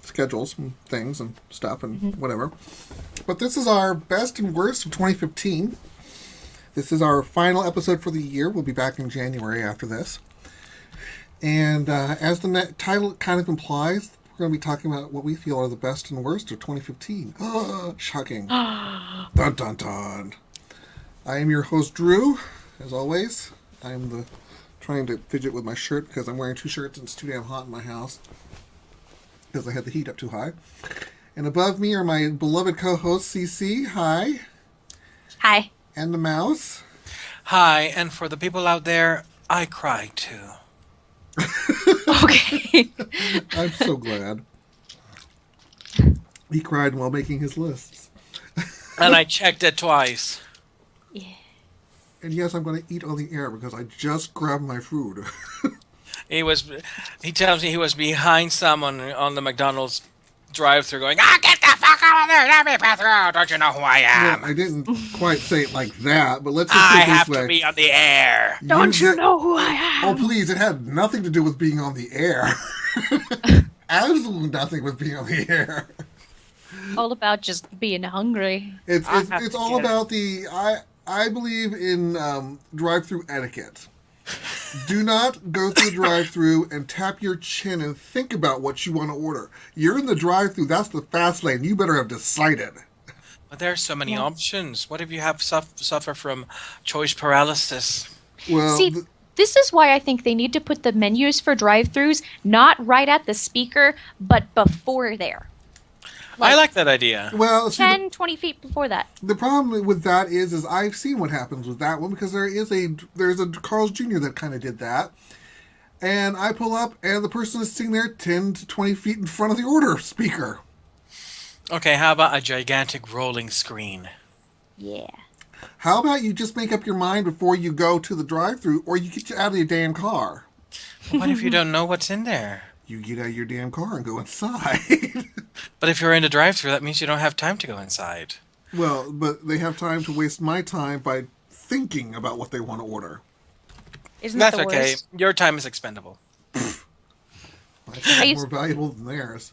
schedules and things and stuff and whatever. But this is our best and worst of 2015. This is our final episode for the year. We'll be back in January after this. And as the title kind of implies, we're going to be talking about what we feel are the best and worst of 2015. Shocking. Dun, dun, dun. I am your host, Drew, as always. I'm trying to fidget with my shirt because I'm wearing two shirts and it's too damn hot in my house because I had the heat up too high. And above me are my beloved co-host, CC. Hi. Hi. And the mouse. Hi, and for the people out there, I cry too. Okay. I'm so glad. He cried while making his lists. And I checked it twice. Yeah. And yes, I'm going to eat on the air because I just grabbed my food. He tells me he was behind someone on the McDonald's drive-thru going, get the fuck out of there, let me pass through, don't you know who I am? Well, I didn't quite say it like that, but let's just I put it this have way. to be on the air. Don't you know who I am? Oh, please, it had nothing to do with being on the air. Absolutely nothing with being on the air. All about just being hungry. It's all about I believe in drive-thru etiquette. Do not go through the drive-thru and tap your chin and think about what you want to order. You're in the drive-thru. That's the fast lane. You better have decided. But there are so many options. What if you have suffer from choice paralysis? Well, See, this is why I think they need to put the menus for drive-thrus not right at the speaker, but before there. I like that idea. well, see, 10, 20 feet before that. the problem with that is I've seen what happens with that one because there's a Carl's Jr. that kind of did that. And I pull up and the person is sitting there 10 to 20 feet in front of the order speaker. Okay, how about a gigantic rolling screen? Yeah. How about you just make up your mind before you go to the drive-thru or you get out of your damn car? What if you don't know what's in there? You get out of your damn car and go inside. But if you're in a drive-thru, that means you don't have time to go inside. Well, but they have time to waste my time by thinking about what they want to order. Isn't That's that the okay. worst? Your time is expendable. My time is more valuable than theirs.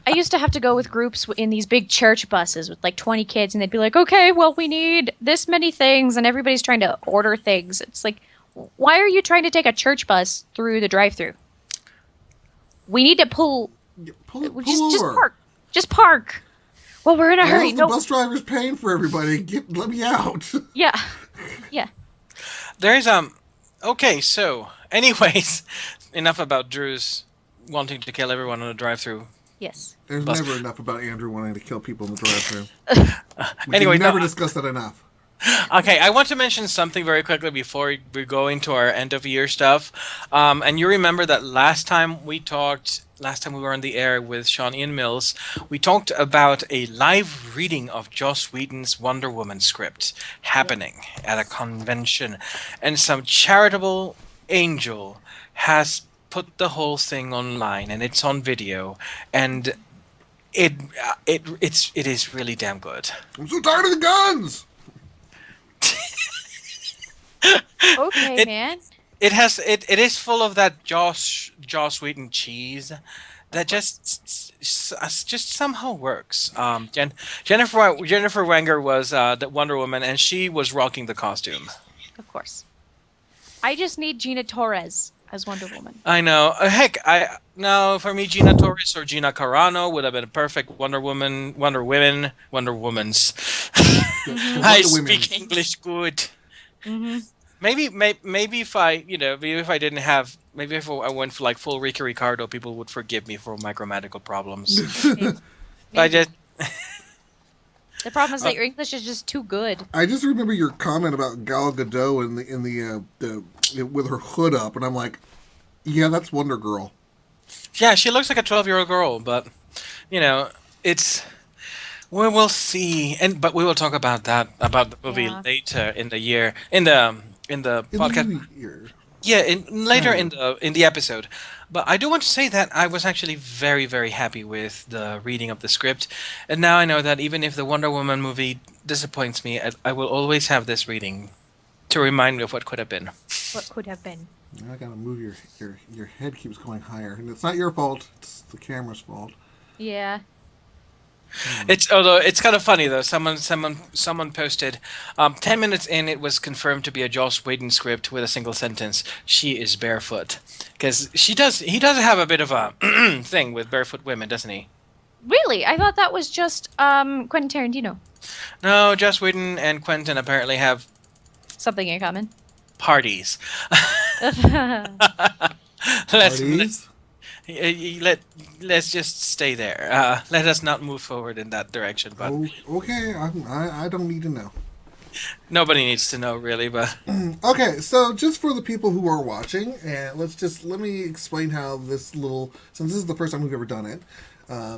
I used to have to go with groups in these big church buses with like 20 kids, and they'd be like, okay, well, we need this many things, and everybody's trying to order things. It's like, why are you trying to take a church bus through the drive-thru? We need to pull Pull just over. park. Just park. Well, we're in a Well, hurry. the No. bus driver's paying for everybody. Let me out. Yeah. Yeah. There's Okay, so anyways, enough about Drew's wanting to kill everyone on a drive-thru. Yes. There's Bus- never enough about Andrew wanting to kill people in the drive-thru. We Anyway, can never no, discuss that enough. Okay, I want to mention something very quickly before we go into our end of year stuff. And you remember that last time we were on the air with Sean Ian Mills, we talked about a live reading of Joss Whedon's Wonder Woman script happening at a convention. And some charitable angel has put the whole thing online, and it's on video, and it is really damn good. I'm so tired of the guns! Okay, man. It is full of that Joss Whedon cheese that just somehow works. Jennifer Wenger was the Wonder Woman, and she was rocking the costume. Of course. I just need Gina Torres as Wonder Woman. I know. Heck, for me, Gina Torres or Gina Carano would have been a perfect Wonder Woman's. I speak English good. Mm-hmm. Maybe if I didn't have, maybe if I went for like full Ricky Ricardo, people would forgive me for my grammatical problems. I just The problem is that your English is just too good. I just remember your comment about Gal Gadot in the with her hood up, and I'm like, yeah, that's Wonder Girl. Yeah, she looks like a 12-year-old girl, but it's. We will see, but we will talk about the movie later in the year in the podcast. Later in the episode. But I do want to say that I was actually very, very happy with the reading of the script, and now I know that even if the Wonder Woman movie disappoints me, I will always have this reading to remind me of what could have been. What could have been. Now I gotta move your head keeps going higher, and it's not your fault. It's the camera's fault. Yeah. Although it's kind of funny though. Someone posted, 10 minutes in, it was confirmed to be a Joss Whedon script with a single sentence. She is barefoot, because he does have a bit of a thing with barefoot women, doesn't he? Really? I thought that was just Quentin Tarantino. No, Joss Whedon and Quentin apparently have Something in common. parties. Parties? Let's just stay there. Let us not move forward in that direction. But Oh, okay, I don't need to know. nobody needs to know, really. But Okay, so just for the people who are watching, and let me explain how since this is the first time we've ever done it,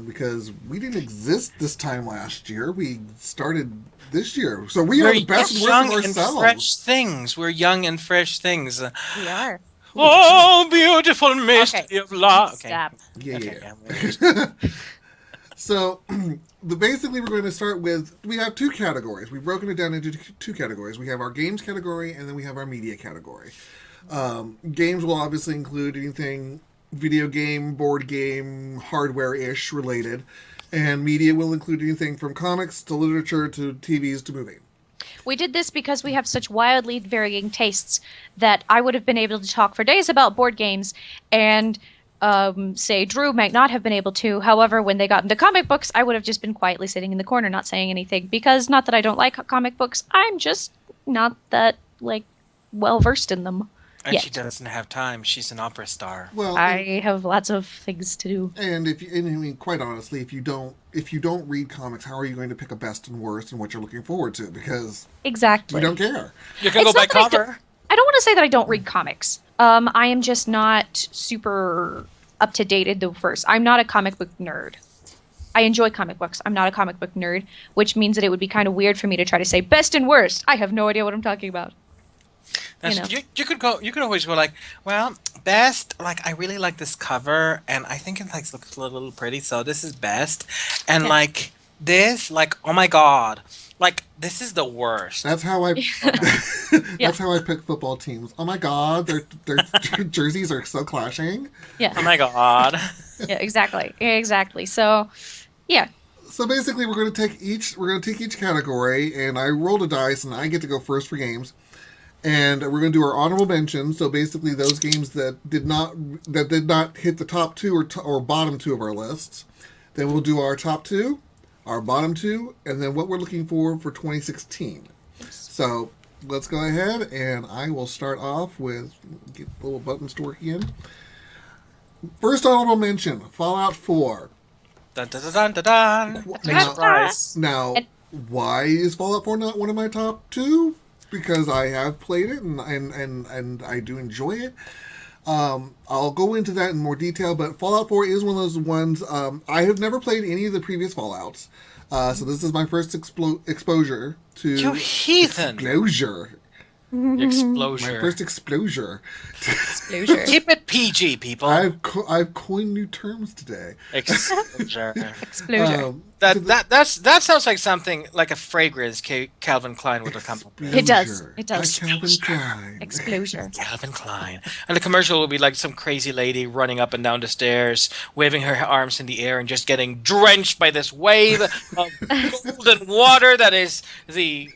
because we didn't exist this time last year, we started this year, so we are the best and worst young of and ourselves. fresh things. We're young and fresh things. We are. Oh, beautiful mystery of love. Okay. Stop. Yeah, Okay, yeah. So, basically, we're going to start with, we have two categories. We've broken it down into two categories. We have our games category, and then we have our media category. Games will obviously include anything video game, board game, hardware-ish related. And media will include anything from comics to literature to TVs to movie. We did this because we have such wildly varying tastes that I would have been able to talk for days about board games, and say Drew might not have been able to. However, when they got into comic books, I would have just been quietly sitting in the corner not saying anything, because not that I don't like comic books, I'm just not that well versed in them. And yet. she doesn't have time. She's an opera star. Well, I have lots of things to do. and I mean, quite honestly, if you don't read comics, how are you going to pick a best and worst and what you're looking forward to? Because Exactly. you don't care. You can It's go by not that I cover. I don't want to say that I don't read comics. I am just not super up to date in the first. I'm not a comic book nerd. I enjoy comic books. I'm not a comic book nerd, which means that it would be kind of weird for me to try to say best and worst. I have no idea what I'm talking about. You could go. You could always go like, well, best. Like, I really like this cover, and I think it looks a little pretty. So this is best. And Yeah. like this, like, oh my god, like this is the worst. That's how I. Yeah. That's how I pick football teams. Oh my god, their jerseys are so clashing. Yeah. Oh my god. Yeah, exactly. So, yeah. So basically, we're going to take each category, and I rolled a dice, and I get to go first for games. And we're going to do our honorable mentions. So basically, those games that did not hit the top two or bottom two of our lists. Then we'll do our top two, our bottom two, and then what we're looking for 2016. So let's go ahead, and I will start off with get the little buttons to work again. First honorable mention: Fallout 4. Dun dun dun dun dun. Big Now- surprise. Now, why is Fallout 4 not one of my top two? Because I have played it and I do enjoy it. I'll go into that in more detail, but Fallout 4 is one of those ones. I have never played any of the previous Fallouts, so this is my first exposure to You heathen. exposure. My Explosion. first exposure. Exposure. Keep it PG, people. I've coined new terms today. Exposure. Explosion. That sounds like something like a fragrance Calvin Klein would have come up with. It does. Exposure. It does. By Calvin Klein. Explosion. Calvin Klein. And the commercial will be like some crazy lady running up and down the stairs, waving her arms in the air and just getting drenched by this wave of golden water that is the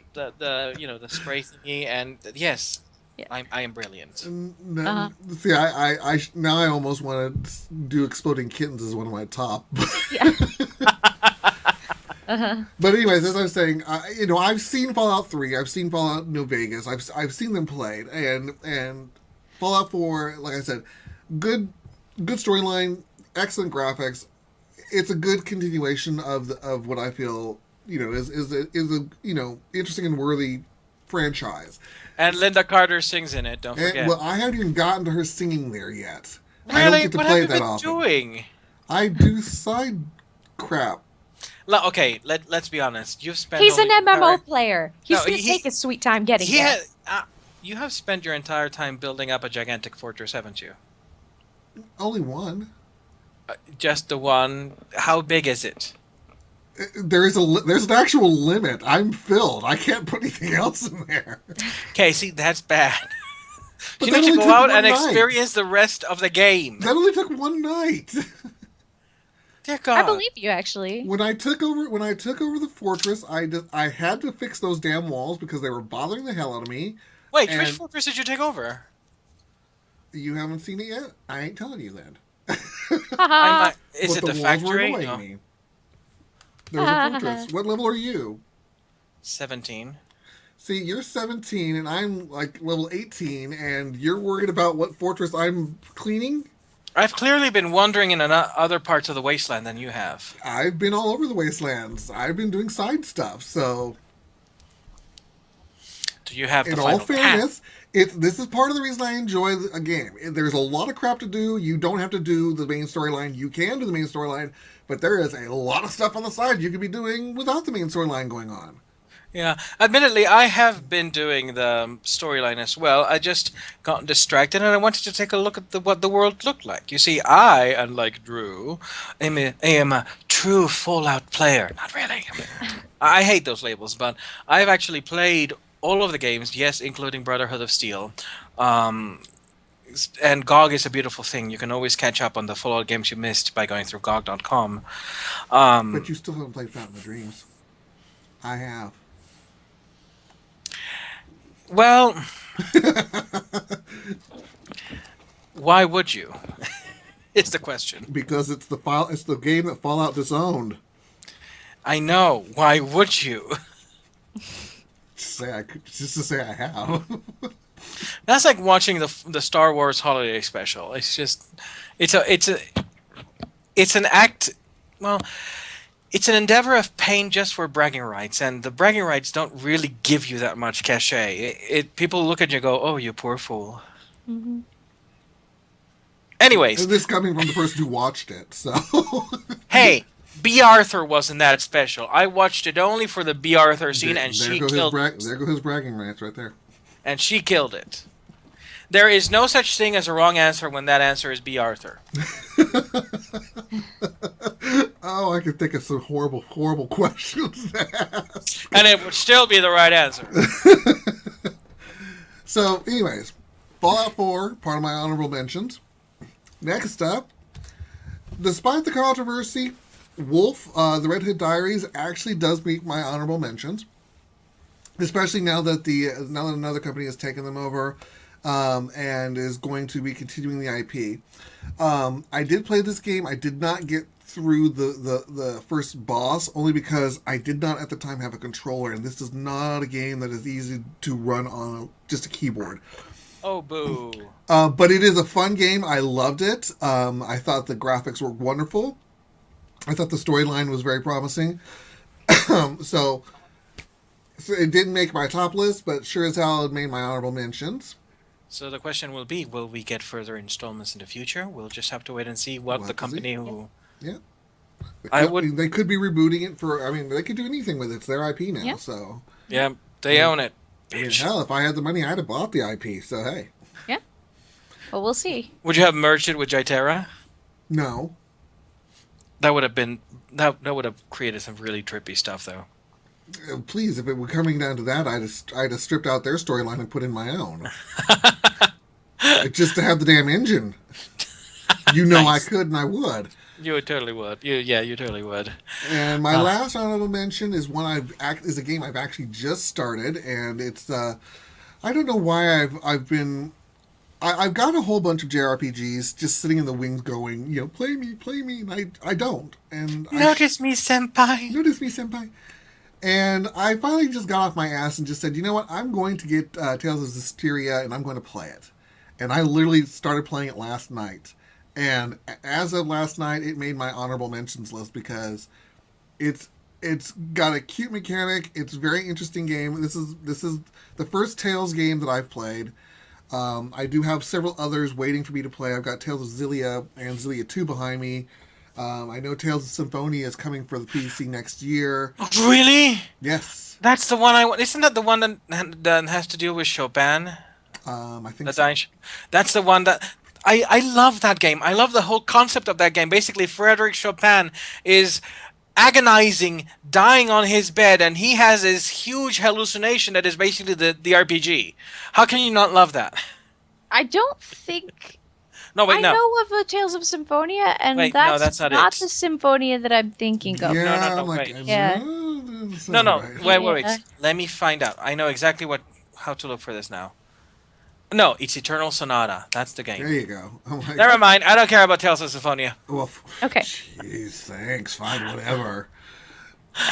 spray thingy. And yes, Yeah. I am brilliant. See, I now I almost want to do Exploding Kittens as one of my top. Yeah. But anyways, as I was saying, I've seen Fallout 3, I've seen Fallout New Vegas, I've seen them played, and Fallout 4, like I said, good storyline, excellent graphics. It's a good continuation of what I feel is a interesting and worthy franchise. And Linda Carter sings in it. Don't And, forget. well, I haven't even gotten to her singing there yet. I Really? don't get to What play have it that you been often. doing? I do side crap. Okay, let's be honest. You've spent. He's an all your MMO entire- player. He's No, going to take his sweet time getting Yeah, there. you have spent your entire time building up a gigantic fortress, haven't you? Only one. Just the one. How big is it? There's an actual limit. I'm filled. I can't put anything else in there. Okay, see, that's bad. But You that need to only go took out one and night. experience the rest of the game. That only took one night. Dear God. I believe you, actually. When I took over the fortress, I had to fix those damn walls because they were bothering the hell out of me. Wait, which And fortress did you take over? you haven't seen it yet? I ain't telling you then. Haha. Is But it the the walls were factory? annoying No. me. There was a fortress. What level are you? 17. See, you're 17 and I'm like level 18, and you're worried about what fortress I'm cleaning? I've clearly been wandering in other parts of the wasteland than you have. I've been all over the wastelands. I've been doing side stuff, so Do you have the in all final fairness, this is part of the reason I enjoy a game. There's a lot of crap to do. You don't have to do the main storyline. You can do the main storyline, but there is a lot of stuff on the side you could be doing without the main storyline going on. Yeah, admittedly, I have been doing the storyline as well. I just got distracted, and I wanted to take a look at what the world looked like. You see, I, unlike Drew, am a true Fallout player. Not really. I hate those labels, but I've actually played all of the games, yes, including Brotherhood of Steel. Um, and GOG is a beautiful thing. You can always catch up on the Fallout games you missed by going through GOG.com. But you still haven't played Fountain of Dreams. I have. Well, why would you? It's the question. Because it's the game that Fallout disowned. I know. Why would you? Just to say I have. That's like watching the Star Wars holiday special. It's just, it's an act. Well, it's an endeavor of pain just for bragging rights, and the bragging rights don't really give you that much cachet. People look at you and go, "Oh, you poor fool." Mhm. Anyways, This coming from the person who watched it, so. hey, B. Arthur wasn't that special. I watched it only for the B. Arthur scene, and she killed it. There go his bragging rights right there. And she killed it. There is no such thing as a wrong answer when that answer is B. Arthur. Oh, I could think of some horrible, horrible questions to ask. And it would still be the right answer. So, anyways, Fallout 4, part of my honorable mentions. Next up, despite the controversy, Wolf, the Red Hood Diaries, actually does meet my honorable mentions. Especially now that another company has taken them over, and is going to be continuing the IP. I did play this game. I did not get through the first boss, only because I did not at the time have a controller, and this is not a game that is easy to run on just a keyboard. Oh, boo. But it is a fun game. I loved it. I thought the graphics were wonderful. I thought the storyline was very promising. So it didn't make my top list, but sure as hell it made my honorable mentions. So the question will be, will we get further installments in the future? We'll just have to wait and see what the company who... Yeah. They could be rebooting it they could do anything with it. It's their IP now, so... Yeah, they own it. I mean, hell, if I had the money, I'd have bought the IP, so hey. Yeah. Well, we'll see. Would you have merged it with Jyterra? No. That would have been... That would have created some really trippy stuff, though. Please, if it were coming down to that, I'd have stripped out their storyline and put in my own. Just to have the damn engine. You know nice. I could and I would. You totally would. You totally would. And my last honorable mention is is a game I've actually just started, and it's I don't know why I've got a whole bunch of JRPGs just sitting in the wings going, play me, and I don't. And Notice me, senpai. And I finally just got off my ass and just said, you know what, I'm going to get Tales of Zestiria and I'm going to play it. And I literally started playing it last night. And as of last night, it made my honorable mentions list because it's got a cute mechanic. It's a very interesting game. This is the first Tales game that I've played. I do have several others waiting for me to play. I've got Tales of Xillia and Xillia 2 behind me. I know Tales of Symphonia is coming for the PC next year. Really? Yes. That's the one I want. Isn't that the one that has to deal with Chopin? I think so. That's the one that... I love that game. I love the whole concept of that game. Basically, Frédéric Chopin is agonizing, dying on his bed, and he has this huge hallucination that is basically the RPG. How can you not love that? I don't think No, wait, I no. know of a Tales of Symphonia, and Wait, no, that's that's not not it. the Symphonia that I'm thinking of. No, no, Yeah, no, I'm like, wait. Yeah. this No, sounds no, right. Yeah. wait. Let me find out. I know exactly how to look for this now. No, it's Eternal Sonata. That's the There game. you go. I'm like, Never mind. I don't care about Tales of Symphonia. well, Okay. jeez, thanks, fine, whatever.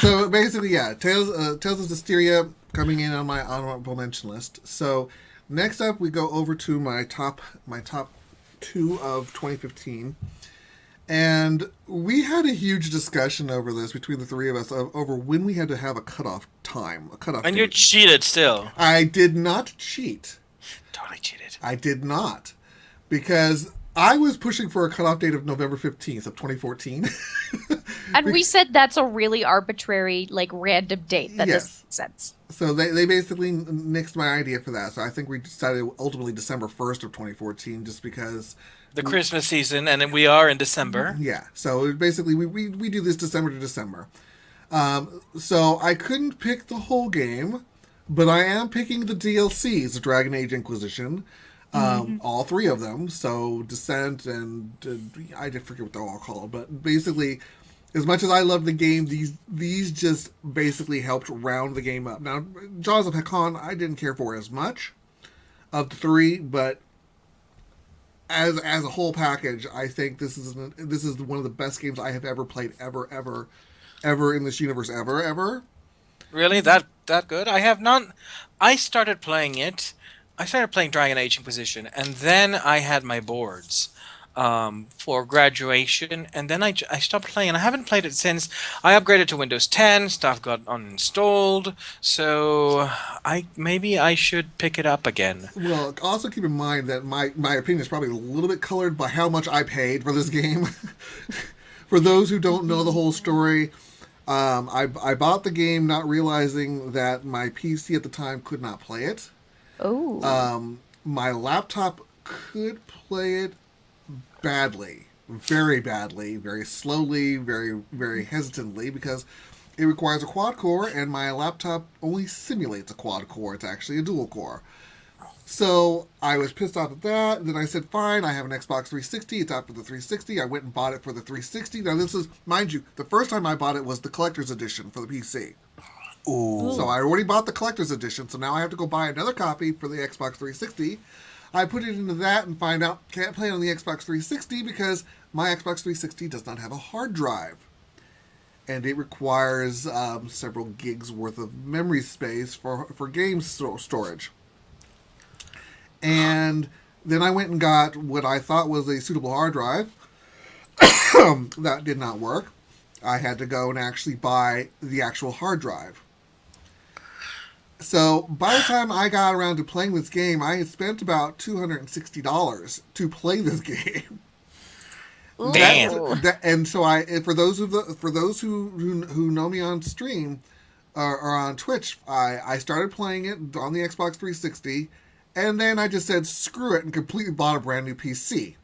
So basically, yeah, Tales of Zestiria coming in on my honorable mention list. So next up, we go over to my top two of 2015, and we had a huge discussion over this between the three of us over when we had to have a cutoff time, a cutoff And you date. cheated still. I did not cheat. Totally cheated. I did not, because I was pushing for a cutoff date of November 15th of 2014. And we said that's a really arbitrary, like, random date. That doesn't Yes. make sense. So they basically nixed my idea for that. So I think we decided ultimately December 1st of 2014 just because, The Christmas season, and then we are in December. yeah. So basically we do this December to December. So I couldn't pick the whole game, but I am picking the DLCs, the Dragon Age Inquisition. All three of them. So Descent and I did forget what they're all called, but basically, as much as I love the game, these just basically helped round the game up. Now, Jaws of Hakkon, I didn't care for as much of the three, but as a whole package, I think this is one of the best games I have ever played, ever in this universe, ever. Really? That good? I have not. I started playing it. I started playing Dragon Age Inquisition, and then I had my boards for graduation, and then I stopped playing, and I haven't played it since. I upgraded to Windows 10, stuff got uninstalled, so maybe I should pick it up again. Well, also keep in mind that my opinion is probably a little bit colored by how much I paid for this game. For those who don't know the whole story, I bought the game not realizing that my PC at the time could not play it. Oh. My laptop could play it badly, very badly, very slowly, very, very hesitantly, because it requires a quad core, and my laptop only simulates a quad core. It's actually a dual core. So I was pissed off at that. Then I said, fine, I have an Xbox 360. It's out for the 360. I went and bought it for the 360. Now, this is, mind you, the first time I bought it was the collector's edition for the PC. Ooh. So I already bought the collector's edition, so now I have to go buy another copy for the Xbox 360. I put it into that and find out can't play it on the Xbox 360 because my Xbox 360 does not have a hard drive. And it requires several gigs worth of memory space for game storage. And then I went and got what I thought was a suitable hard drive. That did not work. I had to go and actually buy the actual hard drive. So by the time I got around to playing this game, I had spent about $260 to play this game. Damn. And so for those who know me on stream or on Twitch, I started playing it on the Xbox 360, and then I just said screw it and completely bought a brand new PC.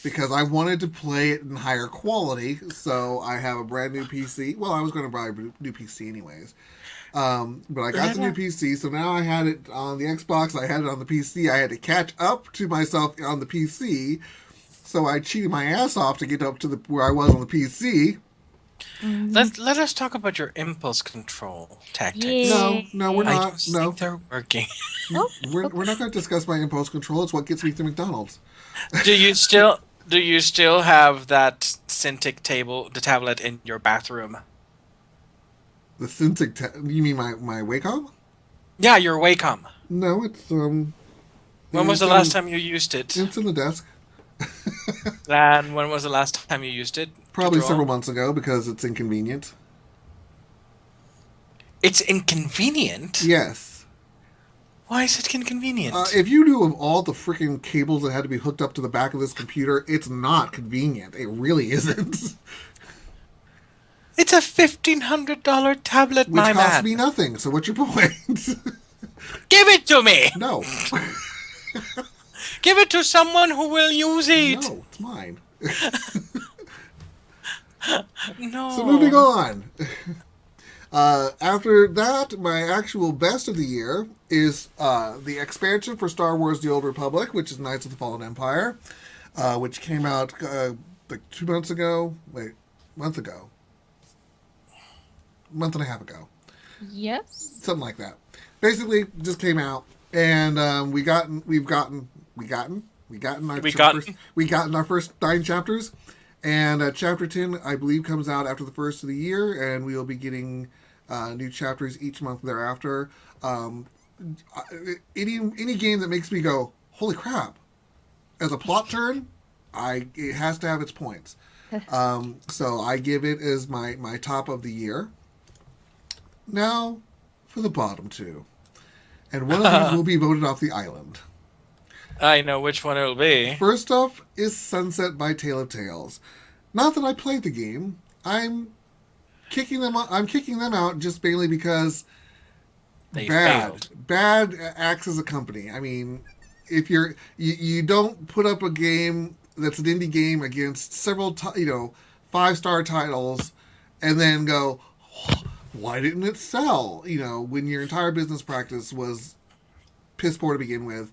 Because I wanted to play it in higher quality, so I have a brand new PC. Well, I was going to buy a new PC anyways. But I got the new PC, so now I had it on the Xbox, I had it on the PC. I had to catch up to myself on the PC, so I cheated my ass off to get up to where I was on the PC. Let us talk about your impulse control tactics. Yeah. No, we're I not. don't No, think they're working. we're not going to discuss my impulse control. It's what gets me to McDonald's. Do you still have that Cintiq the tablet in your bathroom? The Cintiq. You mean my Wacom? Yeah, your Wacom. No, it's When was the last time you used it? It's in the desk. And when was the last time you used it? Probably several months ago because it's inconvenient. It's inconvenient? Yes. Why is it inconvenient? If you knew of all the freaking cables that had to be hooked up to the back of this computer, it's not convenient. It really isn't. It's a $1,500 tablet, Which my costs man. me nothing, so what's your point? Give it to me! No. Give it to someone who will use it! No, it's mine. No. So moving on. After that, my actual best of the year is the expansion for Star Wars The Old Republic, which is Knights of the Fallen Empire, which came out like 2 months ago. Wait, month ago. Month and a half ago. Yes. Something like that. Basically, just came out, and we've gotten our first 9 chapters, and chapter 10, I believe, comes out after the first of the year, and we will be getting new chapters each month thereafter. Any game that makes me go, holy crap, as a plot turn, it has to have its points. So I give it as my top of the year. Now, for the bottom 2. And one of these will be voted off the island. I know which one it'll be. First off is Sunset by Tale of Tales. Not that I played the game. I'm kicking them out just mainly because They bad. failed. Bad acts as a company. I mean, if you don't put up a game that's an indie game against several 5-star titles and then go, why didn't it sell? When your entire business practice was piss poor to begin with.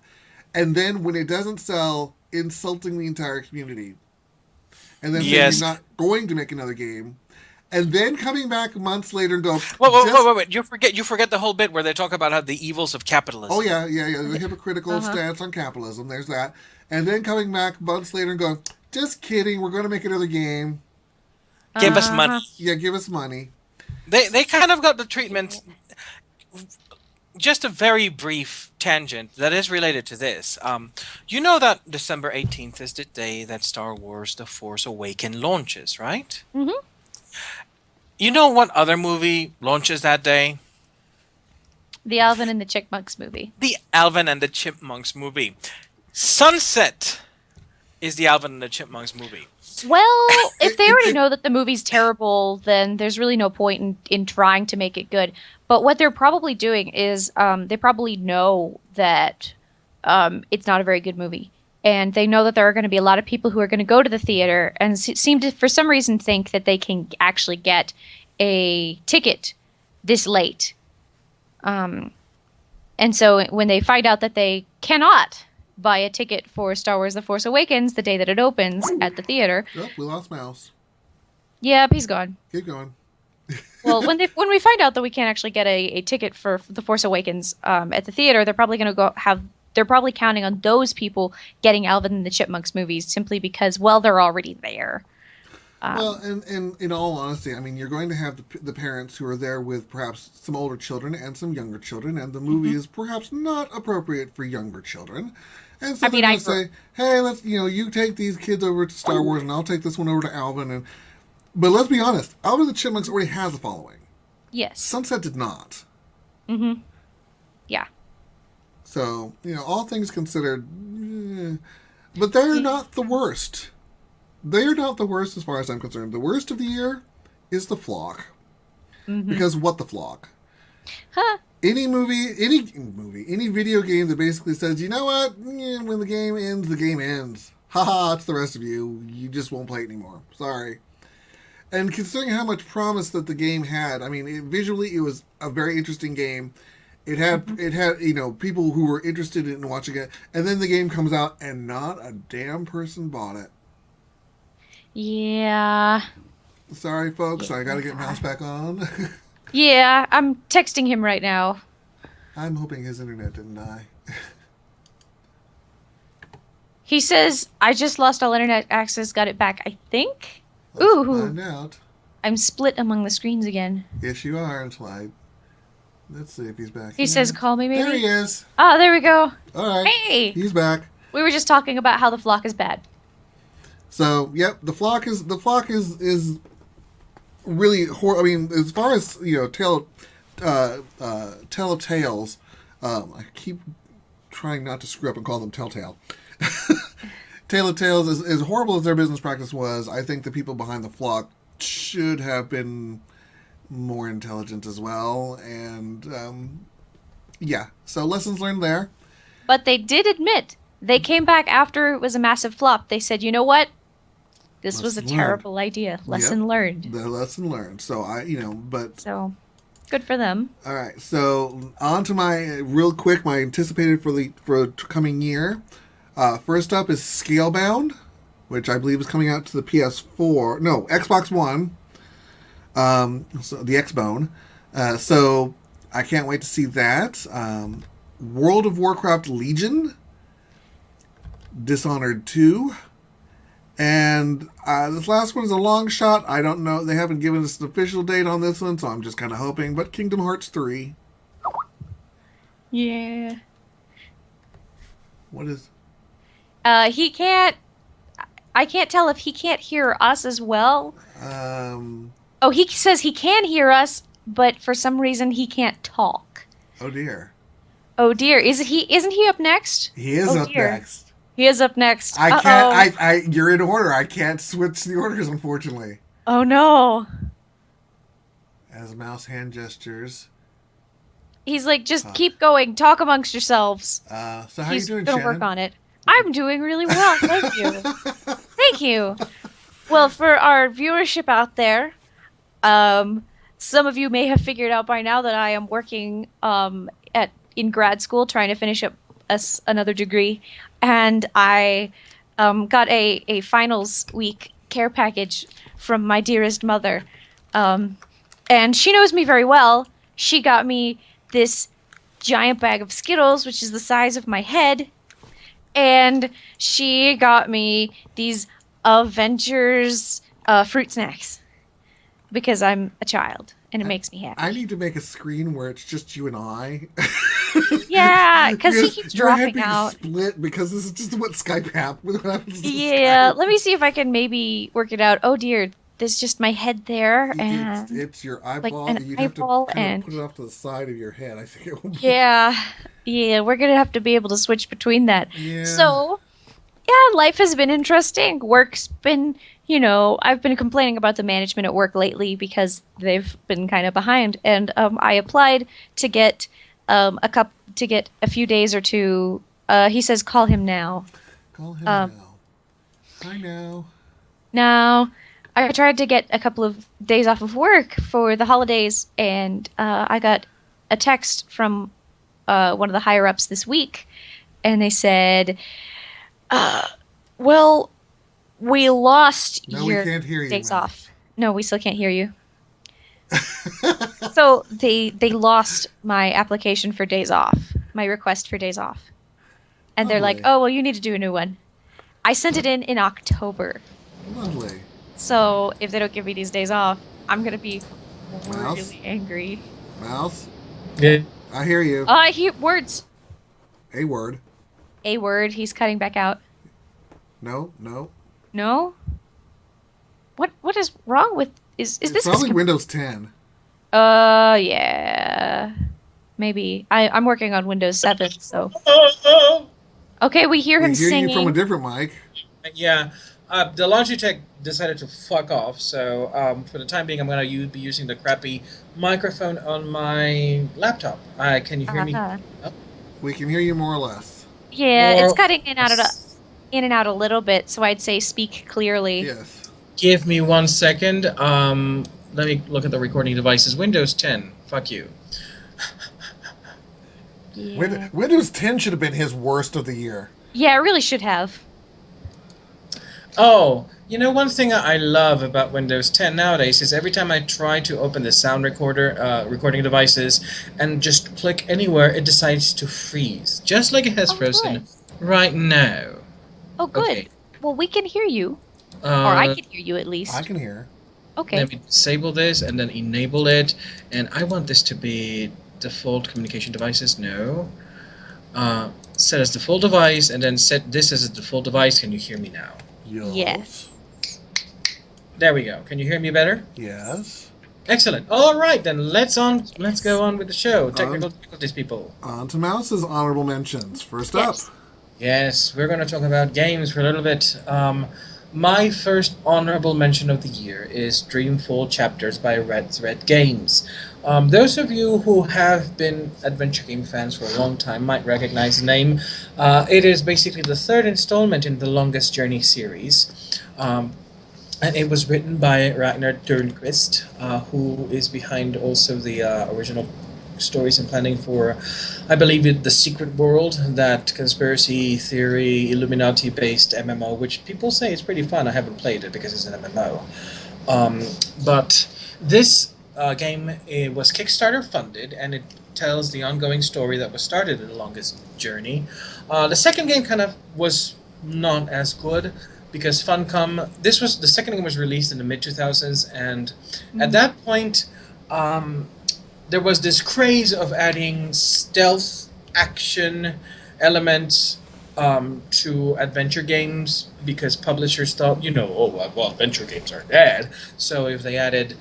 And then when it doesn't sell, insulting the entire community. And then saying you're not going to make another game. And then coming back months later and go... Wait. You forget the whole bit where they talk about how the evils of capitalism. Oh, yeah. The hypocritical stance on capitalism. There's that. And then coming back months later and go, just kidding, we're going to make another game. Give us money. Yeah, give us money. They kind of got the treatment... Just a very brief tangent that is related to this. You know that December 18th is the day that Star Wars The Force Awakens launches, right? Mm-hmm. You know what other movie launches that day? The Alvin and the Chipmunks movie. The Alvin and the Chipmunks movie. Sunset is the Alvin and the Chipmunks movie. Well, if they already know that the movie's terrible, then there's really no point in trying to make it good. But what they're probably doing is they probably know that it's not a very good movie. And they know that there are going to be a lot of people who are going to go to the theater and seem to, for some reason, think that they can actually get a ticket this late. And so when they find out that they cannot buy a ticket for Star Wars The Force Awakens the day that it opens at the theater. Oh, we lost Mouse. Yep, he's gone. Keep going. Well, when we find out that we can't actually get a ticket for The Force Awakens at the theater, they're probably going to they're probably counting on those people getting Alvin and the Chipmunks movies simply because, well, they're already there. Well, and in all honesty, I mean, you're going to have the parents who are there with perhaps some older children and some younger children, and the movie is perhaps not appropriate for younger children. And so they're going to say, hey, let's, you take these kids over to Star Wars, and I'll take this one over to Alvin. But let's be honest, Alvin and the Chipmunks already has a following. Yes. Sunset did not. Mm-hmm. Yeah. So, all things considered, but they're not the worst. They're not the worst as far as I'm concerned. The worst of the year is The Flock. Mm-hmm. Because what the Flock? Huh. Any video game that basically says, you know what? When the game ends. Haha, it's the rest of you. You just won't play it anymore. Sorry. And considering how much promise that the game had, I mean, visually it was a very interesting game. It had people who were interested in watching it, and then the game comes out and not a damn person bought it. Yeah. Sorry, folks. I got to get Mouse back on. Yeah, I'm texting him right now. I'm hoping his internet didn't die. He says, I just lost all internet access, got it back, I think? Let's find out. I'm split among the screens again. Yes, you are. Let's see if he's back. He says, call me, maybe? There he is. Oh, there we go. All right. Hey! He's back. We were just talking about how The Flock is bad. So, yep, the flock is really I mean, as far as Tale of Tales, I keep trying not to screw up and call them Telltale. Tale of Tales, as horrible as their business practice was, I think the people behind the flock should have been more intelligent as well, and yeah, so lessons learned there. But they did admit they came back after it was a massive flop. They said, you know what? This was a terrible idea. Lesson learned. The lesson learned. So Good for them. All right, so on to my real quick, my anticipated for coming year. First up is Scalebound, which I believe is coming out to the PS4. No, Xbox One. So the Xbone. So I can't wait to see that. World of Warcraft Legion, Dishonored 2, and this last one's a long shot. I don't know. They haven't given us an official date on this one, so I'm just kind of hoping. But Kingdom Hearts 3. Yeah. What is... He can't. I can't tell if he can't hear us as well. Oh, he says he can hear us, but for some reason he can't talk. Oh dear. Oh dear. Isn't he up next? He is up next. He is up next. I can't. You're in order. I can't switch the orders, unfortunately. Oh no. As mouse hand gestures. He's like, just keep going. Talk amongst yourselves. So how He's you doing, gonna Shannon? work on it. I'm doing really well. Thank you. Thank you. Well, for our viewership out there, some of you may have figured out by now that I am working in grad school trying to finish up another degree, and I got a finals week care package from my dearest mother, and she knows me very well. She got me this giant bag of Skittles, which is the size of my head, and she got me these Avengers fruit snacks because I'm a child and it makes me happy. I need to make a screen where it's just you and I. Yeah, because he keeps your head dropping being out. Split because this is just what Skype happens. Yeah, let me see if I can maybe work it out. Oh dear, there's just my head there, and it's your eyeball. like an You'd eyeball have to kind and of put it off to the side of your head. I think it will be. yeah, we're gonna have to be able to switch between that. Yeah. So, yeah, life has been interesting. Work's been, I've been complaining about the management at work lately because they've been kind of behind, and I applied to get a few days or two. He says, "Call him now." Call him now. Hi now. Now, I tried to get a couple of days off of work for the holidays, and I got a text from one of the higher ups this week, and they said, "Well, we lost your we can't hear you, days Matt. off." No, we still can't hear you. So they lost my application for days off, my request for days off, and they're like, Lovely. "Oh, well, you need to do a new one." I sent it in October. Lovely. So if they don't give me these days off, I'm gonna be Mouse? really angry. Mouse? Yeah. I hear you. Words. A word. A word. He's cutting back out. No. No. What is wrong with? Is It's this? probably Windows 10. Yeah. Maybe. I'm working on Windows 7, so. Okay, we hear him We hear singing. you from a different mic. Yeah. The Logitech decided to fuck off, so for the time being, I'm going to be using the crappy microphone on my laptop. Can you hear me? Uh-huh. We can hear you more or less. Yeah, More- it's cutting in and out a little bit, so I'd say speak clearly. Yes. Give me 1 second. Let me look at the recording devices. Windows 10. Fuck you. Yeah. Windows 10 should have been his worst of the year. Yeah, I really should have. Oh, one thing I love about Windows 10 nowadays is every time I try to open the sound recorder, recording devices, and just click anywhere, it decides to freeze. Just like it has frozen good. right now. Oh, good. Okay. Well, we can hear you. Or I can hear you at least. I can hear. Okay. Let me disable this and then enable it. And I want this to be default communication devices. No. Set as default device and then set this as a default device. Can you hear me now? Yes. There we go. Can you hear me better? Yes. Excellent. All right, then let's go on with the show. Technical difficulties, people. On to Mouse's honorable mentions. First Yes. up. Yes, we're going to talk about games for a little bit. My first honorable mention of the year is Dreamfall Chapters by Red Thread Games. Those of you who have been adventure game fans for a long time might recognize the name. It is basically the third installment in the Longest Journey series. And it was written by Ragnar Turnquist, who is behind also the original stories and planning for, I believe, The Secret World, that conspiracy theory, Illuminati based MMO, which people say is pretty fun. I haven't played it because it's an MMO. But this game was Kickstarter funded, and it tells the ongoing story that was started in The Longest Journey. The second game kind of was not as good because Funcom. This was the second game was released in the mid 2000s, and at that point, there was this craze of adding stealth action elements to adventure games because publishers thought, well, adventure games are dead. So if they added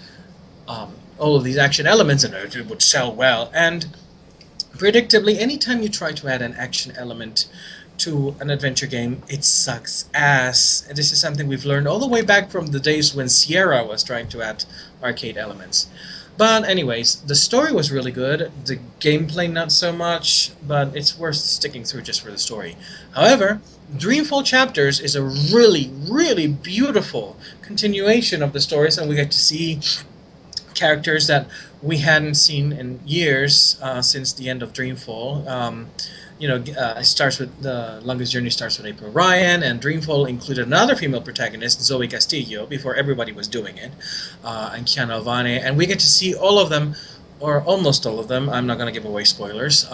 all of these action elements in it, it would sell well. And predictably, anytime you try to add an action element to an adventure game, it sucks ass. And this is something we've learned all the way back from the days when Sierra was trying to add arcade elements. But anyways, the story was really good, the gameplay not so much, but it's worth sticking through just for the story. However, Dreamfall Chapters is a really, really beautiful continuation of the stories, and we get to see characters that we hadn't seen in years since the end of Dreamfall. It starts with The Longest Journey starts with April Ryan, and Dreamfall included another female protagonist, Zoe Castillo, before everybody was doing it, and Kiana Ovane, and we get to see all of them, or almost all of them. I'm not going to give away spoilers,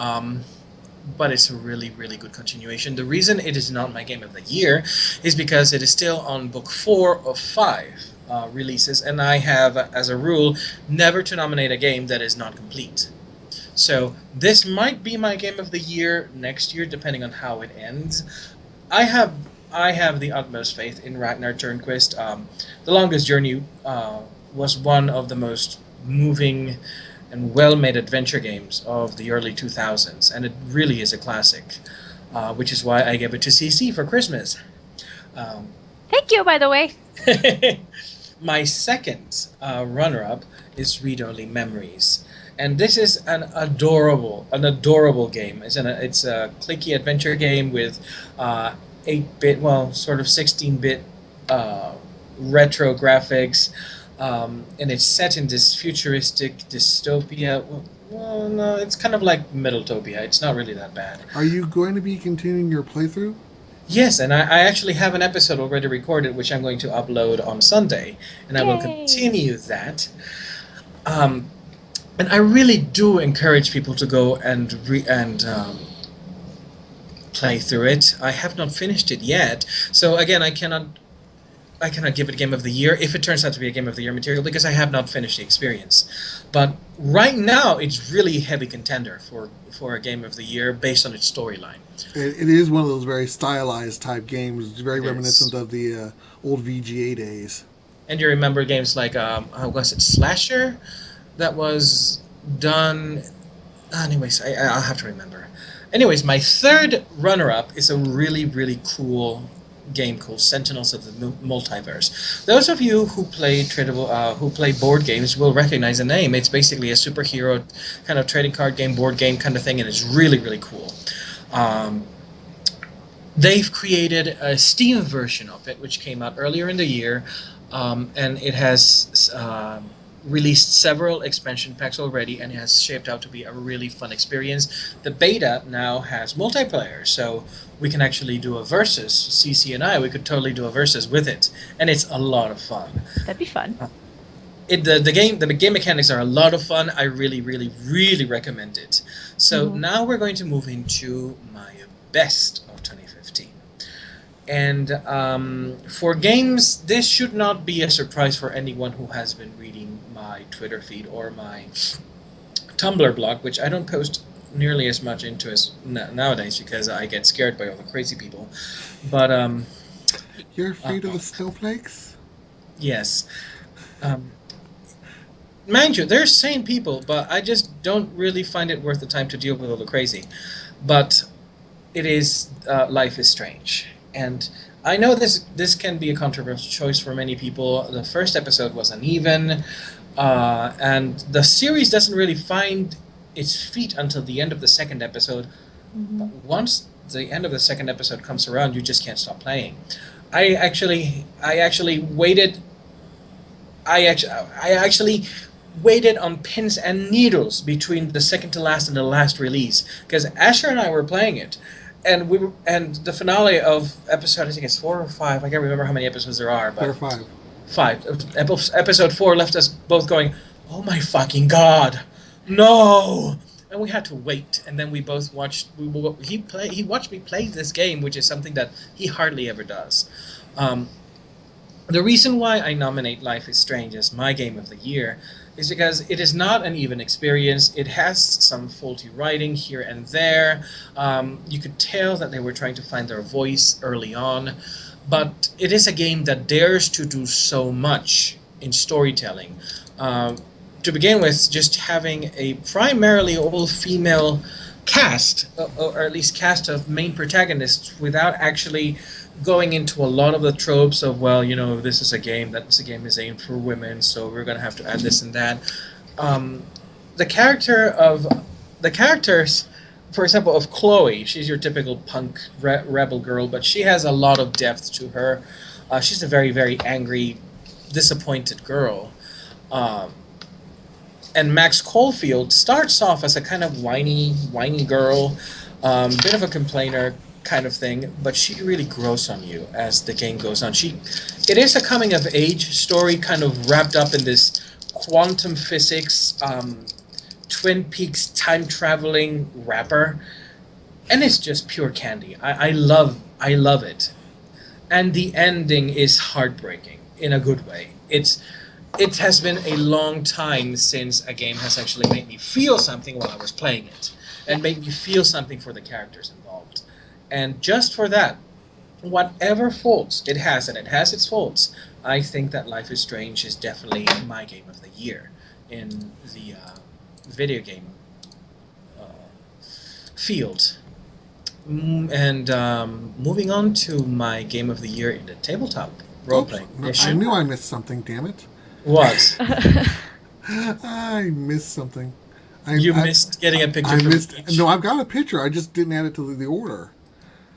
but it's a really, really good continuation. The reason it is not my game of the year is because it is still on book 4 of 5 releases, and I have, as a rule, never to nominate a game that is not complete. So this might be my game of the year next year, depending on how it ends. I have the utmost faith in Ragnar Turnquist. The Longest Journey was one of the most moving and well-made adventure games of the early 2000s, and it really is a classic, which is why I gave it to CC for Christmas. Thank you, by the way. My second runner-up is Read Only Memories. And this is an adorable game. It's a clicky adventure game with 8-bit, well, sort of 16-bit retro graphics, and it's set in this futuristic dystopia. Well, no, it's kind of like Middletopia. It's not really that bad. Are you going to be continuing your playthrough? Yes, and I actually have an episode already recorded, which I'm going to upload on Sunday, and I will continue that. And I really do encourage people to go and play through it. I have not finished it yet, so again, I cannot give it Game of the Year if it turns out to be a Game of the Year material because I have not finished the experience. But right now, it's really heavy contender for a Game of the Year based on its storyline. It is one of those very stylized type games, very reminiscent of the old VGA days. And you remember games like was it Slasher? That was done. Anyways, I'll have to remember. Anyways, my third runner-up is a really, really cool game called Sentinels of the Multiverse. Those of you who play board games will recognize the name. It's basically a superhero kind of trading card game, board game kind of thing, and it's really, really cool. They've created a Steam version of it, which came out earlier in the year, and it has released several expansion packs already, and it has shaped out to be a really fun experience. The beta now has multiplayer, so we can actually do a versus. CC and I, we could totally do a versus with it, and it's a lot of fun. That'd be fun. The game mechanics are a lot of fun. I really, really, really recommend it. So now we're going to move into my best of 2015. And for games, this should not be a surprise for anyone who has been reading my Twitter feed or my Tumblr blog, which I don't post nearly as much into as nowadays because I get scared by all the crazy people. But you're afraid of the snowflakes? Yes. Mind you, they're sane people, but I just don't really find it worth the time to deal with all the crazy. But it is Life is Strange. And I know this can be a controversial choice for many people. The first episode was uneven, and the series doesn't really find its feet until the end of the second episode. But once the end of the second episode comes around, you just can't stop playing. I actually waited I actually waited on pins and needles between the second to last and the last release because Asher and I were playing it, and the finale of episode, I think it's 4 or 5. I can't remember how many episodes there are, but 4 or 5. 5. Episode 4 left us both going, "Oh my fucking god, no!" And we had to wait, and then we both watched. He watched me play this game, which is something that he hardly ever does. The reason why I nominate Life is Strange as my game of the year is because it is not an even experience. It has some faulty writing here and there. You could tell that they were trying to find their voice early on, but it is a game that dares to do so much in storytelling. To begin with, just having a primarily all-female cast, or at least cast of main protagonists, without actually going into a lot of the tropes of, well, this is a game is aimed for women, so we're going to have to add this and that. The characters, for example, of Chloe, she's your typical punk rebel girl, but she has a lot of depth to her. She's a very, very angry, disappointed girl. And Max Caulfield starts off as a kind of whiny girl, bit of a complainer kind of thing, but she really grows on you as the game goes on. It is a coming of age story, kind of wrapped up in this quantum physics, Twin Peaks time traveling wrapper, and it's just pure candy. I love it, and the ending is heartbreaking in a good way. It has been a long time since a game has actually made me feel something while I was playing it, and made me feel something for the characters involved. And just for that, whatever faults it has, and it has its faults, I think that Life is Strange is definitely my game of the year in the video game field. And moving on to my game of the year in the tabletop role-playing issue. I knew I missed something, damn it. What? I missed something. You missed getting a picture. No, I've got a picture. I just didn't add it to the order.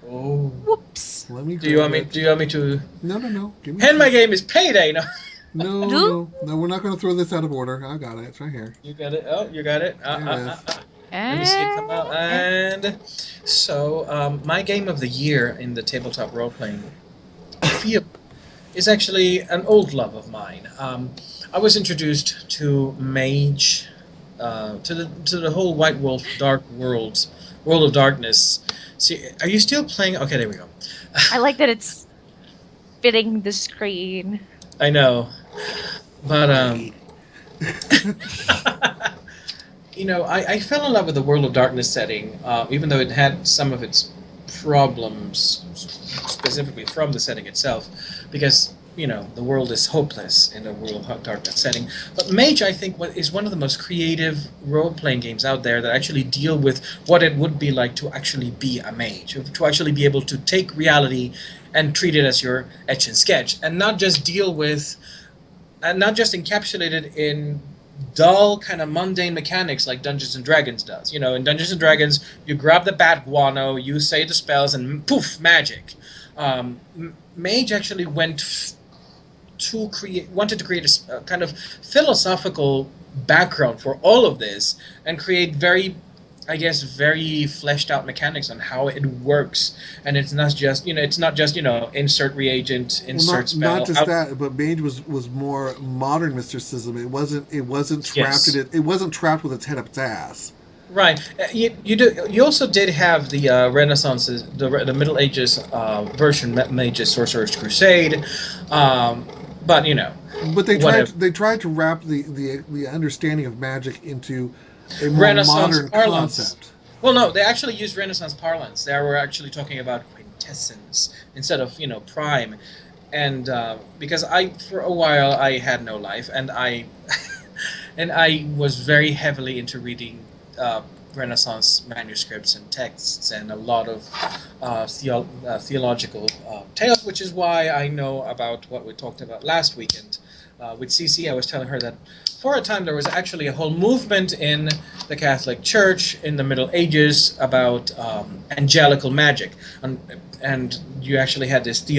Oh. Whoops. Let me. Do you want me to? No. Give me. And my game is Payday. No. No. We're not going to throw this out of order. I got it. It's right here. You got it. Oh, you got it. There it is. Let me see it come out. And so, my game of the year in the tabletop role-playing field is actually an old love of mine. I was introduced to Mage, to the whole White Wolf Dark World of Darkness. See, are you still playing? Okay, there we go. I like that it's fitting the screen. I know, but I fell in love with the World of Darkness setting, even though it had some of its problems, specifically from the setting itself, because the world is hopeless in the World of Darkness setting. But Mage, I think, is one of the most creative role-playing games out there that actually deal with what it would be like to actually be a mage, to actually be able to take reality and treat it as your etch and sketch, and not just encapsulate it in dull, kind of mundane mechanics like Dungeons and Dragons does. In Dungeons and Dragons, you grab the bat guano, you say the spells, and poof, magic. Mage actually wanted to create a kind of philosophical background for all of this, and create very fleshed out mechanics on how it works. And it's not just insert reagent, insert spell. Not just that, but Mage was more modern mysticism. It wasn't trapped in it. It wasn't trapped with its head up its ass. Right. You also did have the Renaissance, the Middle Ages version, Mage's Sorcerer's Crusade, but But they tried to wrap the understanding of magic into a more Renaissance modern parlance. concept. Well, no, they actually used Renaissance parlance. They were actually talking about quintessence instead of prime, and because for a while I had no life, and I was very heavily into reading Renaissance manuscripts and texts, and a lot of theological tales, which is why I know about what we talked about last weekend with CC, I was telling her that for a time there was actually a whole movement in the Catholic Church in the Middle Ages about angelical magic, and you actually had this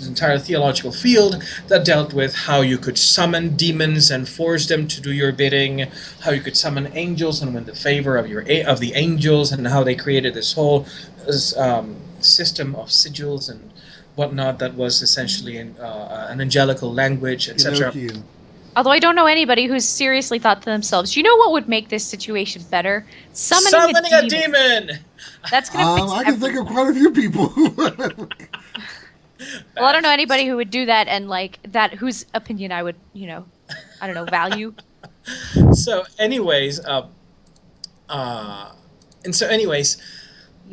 entire theological field that dealt with how you could summon demons and force them to do your bidding, how you could summon angels and win the favor of the angels, and how they created this whole system of sigils and whatnot that was essentially an angelical language, etc. Enochian. Although I don't know anybody who's seriously thought to themselves, you know what would make this situation better? Summoning a demon! That's gonna fix I can think of quite a few people who Well, I don't know anybody who would do that and like that whose opinion I would, I don't know, value. So, anyways,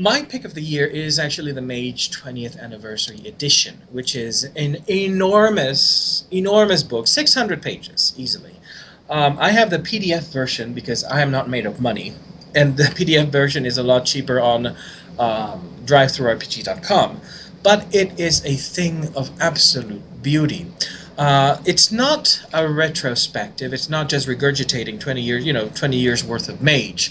my pick of the year is actually the Mage 20th Anniversary Edition, which is an enormous book, 600 pages, easily. I have the PDF version because I am not made of money, and the PDF version is a lot cheaper on drive-thrurpg.com. But it is a thing of absolute beauty. It's not a retrospective. It's not just regurgitating 20 years worth of Mage.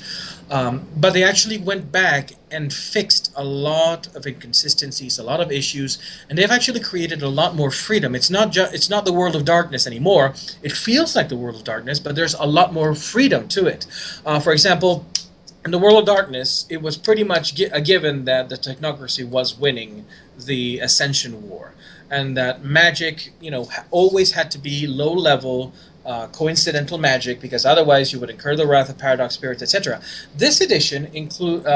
But they actually went back and fixed a lot of inconsistencies, a lot of issues, and they've actually created a lot more freedom. It's not the World of Darkness anymore. It feels like the World of Darkness, but there's a lot more freedom to it. For example, in the World of Darkness, it was pretty much a given that the technocracy was winning the Ascension War, and that magic, always had to be low level, coincidental magic, because otherwise you would incur the wrath of paradox spirits, etc. This edition includes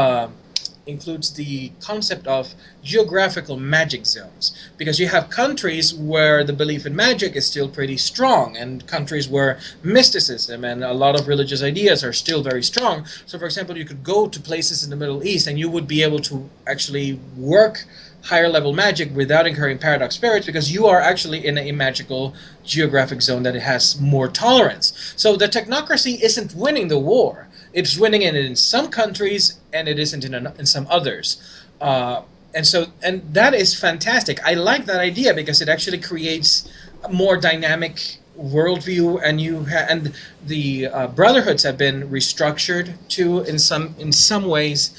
the concept of geographical magic zones, because you have countries where the belief in magic is still pretty strong, and countries where mysticism and a lot of religious ideas are still very strong. So, for example, you could go to places in the Middle East and you would be able to actually work higher level magic without incurring paradox spirits, because you are actually in a magical geographic zone that it has more tolerance. So the technocracy isn't winning the war. It's winning it in some countries, and it isn't in some others. And that is fantastic. I like that idea because it actually creates a more dynamic worldview, and the brotherhoods have been restructured too in some ways.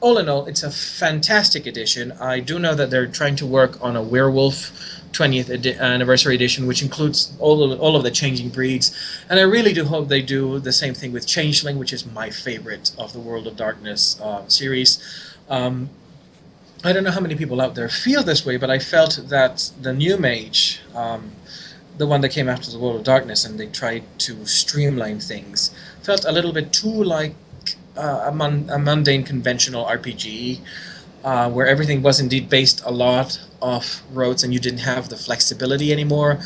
All in all, it's a fantastic edition. I do know that they're trying to work on a werewolf 20th anniversary edition, which includes all of the changing breeds. And I really do hope they do the same thing with Changeling, which is my favorite of the World of Darkness series. I don't know how many people out there feel this way, but I felt that the new Mage, the one that came after the World of Darkness, and they tried to streamline things, felt a little bit too like a mundane conventional RPG, where everything was indeed based a lot off roads and you didn't have the flexibility anymore,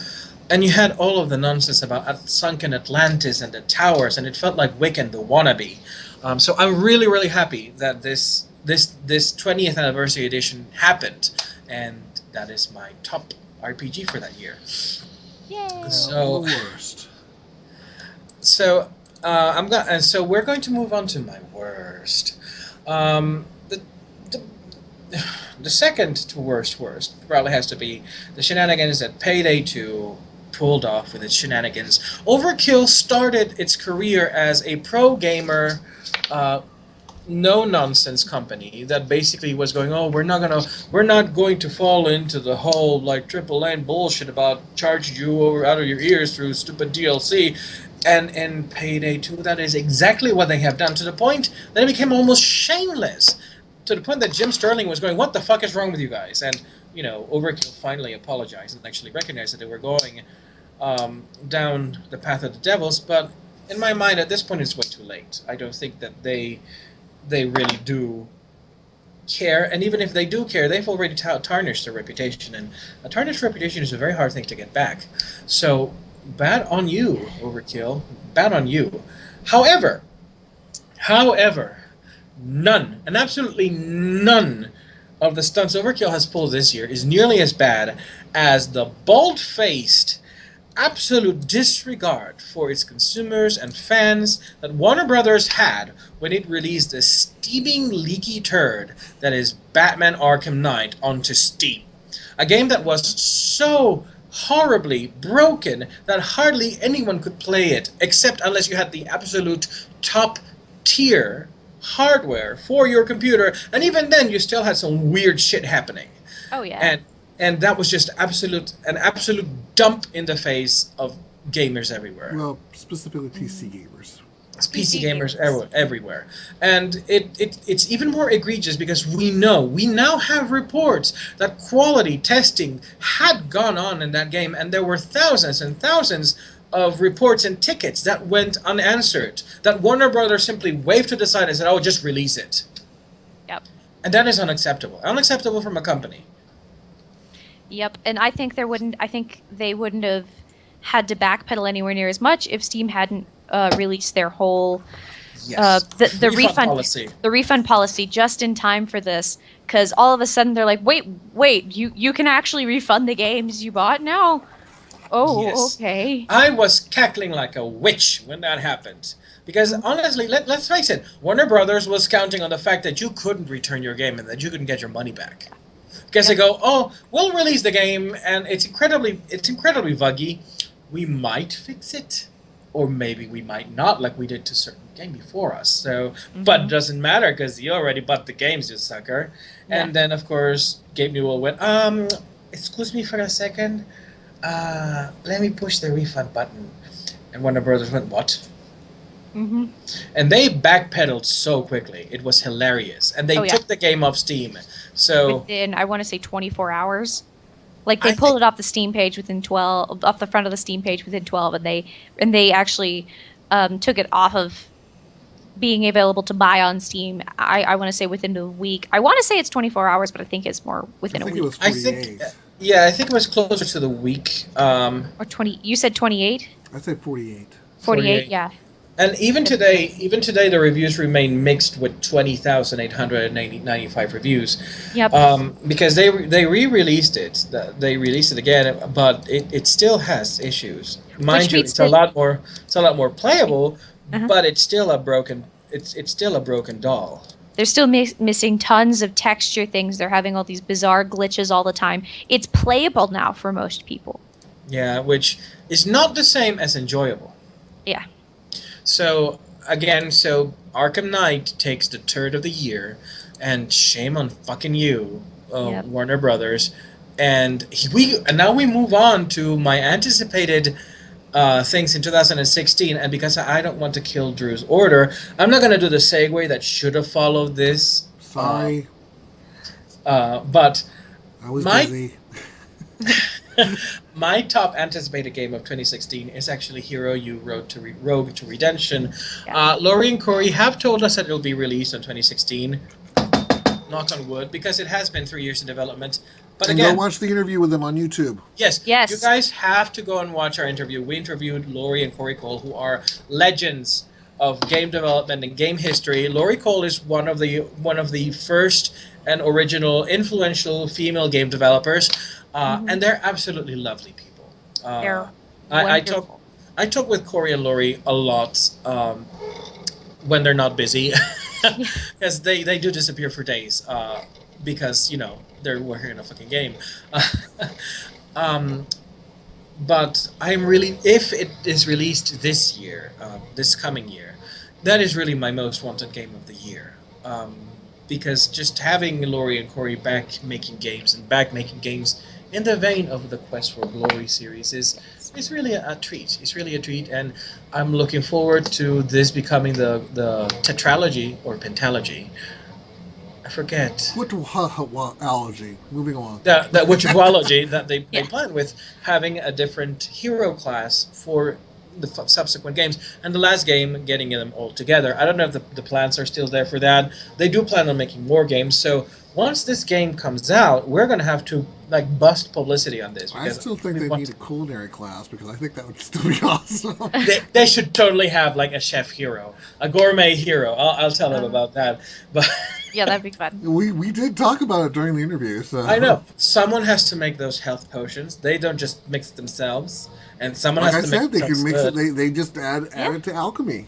and you had all of the nonsense about sunken Atlantis and the towers, and it felt like Wiccan the wannabe. So I'm really, really happy that this 20th anniversary edition happened, and that is my top RPG for that year. Yay! So we're going to move on to my worst. The second to worst probably has to be the shenanigans that Payday 2 pulled off with its shenanigans. Overkill started its career as a pro gamer, no-nonsense company that basically was going, we're not going to fall into the whole like AAA bullshit about charging you out of your ears through stupid DLC. And in Payday 2, that is exactly what they have done, to the point that it became almost shameless. To the point that Jim Sterling was going, what the fuck is wrong with you guys? And, Overkill finally apologized and actually recognized that they were going down the path of the devils. But in my mind, at this point, it's way too late. I don't think that they really do care. And even if they do care, they've already tarnished their reputation. And a tarnished reputation is a very hard thing to get back. So, bad on you, Overkill. Bad on you. However, none, and absolutely none, of the stunts Overkill has pulled this year is nearly as bad as the bald-faced, absolute disregard for its consumers and fans that Warner Brothers had when it released the steaming, leaky turd that is Batman Arkham Knight onto Steam. A game that was so horribly broken that hardly anyone could play it, except unless you had the absolute top tier hardware for your computer, and even then you still had some weird shit happening. Oh yeah. And that was just an absolute dump in the face of gamers everywhere. Well, specifically PC gamers. It's PC gamers everywhere. And it's even more egregious because we now have reports that quality testing had gone on in that game, and there were thousands and thousands of reports and tickets that went unanswered, that Warner Brothers simply waved to the side and said, oh, just release it. Yep. And that is unacceptable. Unacceptable from a company. Yep. And I think they wouldn't have had to backpedal anywhere near as much if Steam hadn't released their whole the refund policy just in time for this, because all of a sudden they're like, wait, you can actually refund the games you bought now. Oh, yes. Okay. I was cackling like a witch when that happened. Because honestly, let's face it, Warner Brothers was counting on the fact that you couldn't return your game and that you couldn't get your money back. Because they go, oh, we'll release the game and it's incredibly buggy. We might fix it, or maybe we might not, like we did to certain game before us. So, but it doesn't matter because you already bought the games, you sucker. Yeah. And then, of course, Gabe Newell went, excuse me for a second. Let me push the refund button. And Warner Brothers went, what? Mm-hmm. And they backpedaled so quickly. It was hilarious. And they took the game off Steam. So within, I want to say 24 hours. Like they pulled it off the Steam page within 12, off the front of the Steam page within 12, and they actually took it off of being available to buy on Steam. I want to say within a week. I want to say it's 24 hours, but I think it's more within a week. It was 48. I think it was closer to the week. Or 20. You said 28? I said 48. 48, yeah. And even today, the reviews remain mixed with 20,895 reviews. Yep. Because they re-released it. They released it again, but it still has issues. Mind you, it's a lot more playable, but it's still a broken. It's still a broken doll. They're still missing tons of texture things. They're having all these bizarre glitches all the time. It's playable now for most people. Yeah, which is not the same as enjoyable. Yeah. So, again, Arkham Knight takes the turd of the year, and shame on fucking you, Warner Brothers. And now we move on to my anticipated things in 2016, and because I don't want to kill Drew's order, I'm not going to do the segue that should have followed this. Sorry. But I was busy. My top anticipated game of 2016 is actually Hero U Rogue to Redemption. Yeah. Laurie and Corey have told us that it will be released in 2016. Knock on wood, because it has been 3 years in development. But and again, go watch the interview with them on YouTube. Yes. You guys have to go and watch our interview. We interviewed Laurie and Corey Cole, who are legends of game development and game history. Laurie Cole is one of the first and original influential female game developers. And they're absolutely lovely people. They're I talk with Corey and Laurie a lot when they're not busy, because they do disappear for days because they're working on a fucking game. But I'm really, if it is released this year, this coming year, that is really my most wanted game of the year. Because just having Laurie and Corey back making games in the vein of the Quest for Glory series is really a treat. It's really a treat, and I'm looking forward to this becoming the tetralogy or pentalogy. I forget. Allergy. Moving on. The witchology that they plan with having a different hero class for the subsequent games, and the last game getting them all together. I don't know if the plans are still there for that. They do plan on making more games, so once this game comes out, we're going to have to bust publicity on this. I still think they need a culinary class, because I think that would still be awesome. They should totally have a chef hero, a gourmet hero. I'll tell them about that. But yeah, that'd be fun. We did talk about it during the interview. So I know someone has to make those health potions. They don't just mix themselves, and someone has to make. They can mix it. They just add it to alchemy.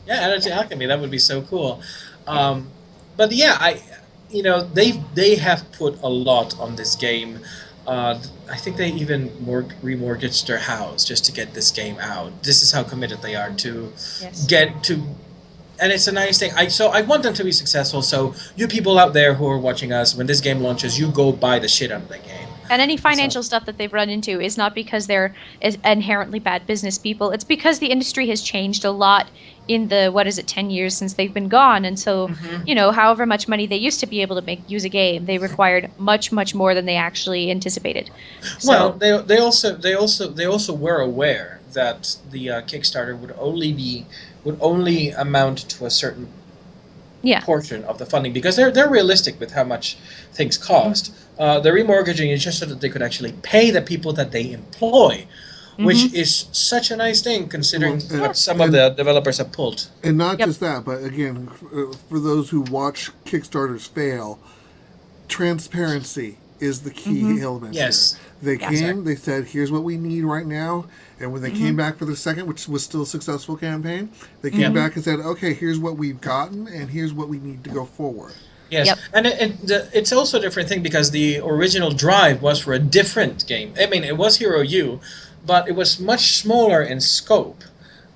Yeah, add it to alchemy. That would be so cool. But yeah, they have put a lot on this game. I think they even remortgaged their house just to get this game out. This is how committed they are to Yes. get to, and it's a nice thing. I want them to be successful. So you people out there who are watching us, when this game launches, you go buy the shit out of the game. And any financial stuff that they've run into is not because they're inherently bad business people. It's because the industry has changed a lot in the, 10 years since they've been gone. And so, however much money they used to be able to use a game, they required much, much more than they actually anticipated. So, Well, they also were aware that the Kickstarter would only amount to a certain yeah. portion of the funding, because they're realistic with how much things cost. The remortgaging is just so that they could actually pay the people that they employ, which is such a nice thing considering what some of the developers have pulled. And not just that, but again, for those who watch Kickstarters fail, transparency is the key element. Yes. Here. They came, they said, here's what we need right now. And when they came back for the second, which was still a successful campaign, they came back and said, okay, here's what we've gotten, and here's what we need to go forward. Yes, Yep. and it's also a different thing because the original drive was for a different game. I mean, it was Hero U, but it was much smaller in scope.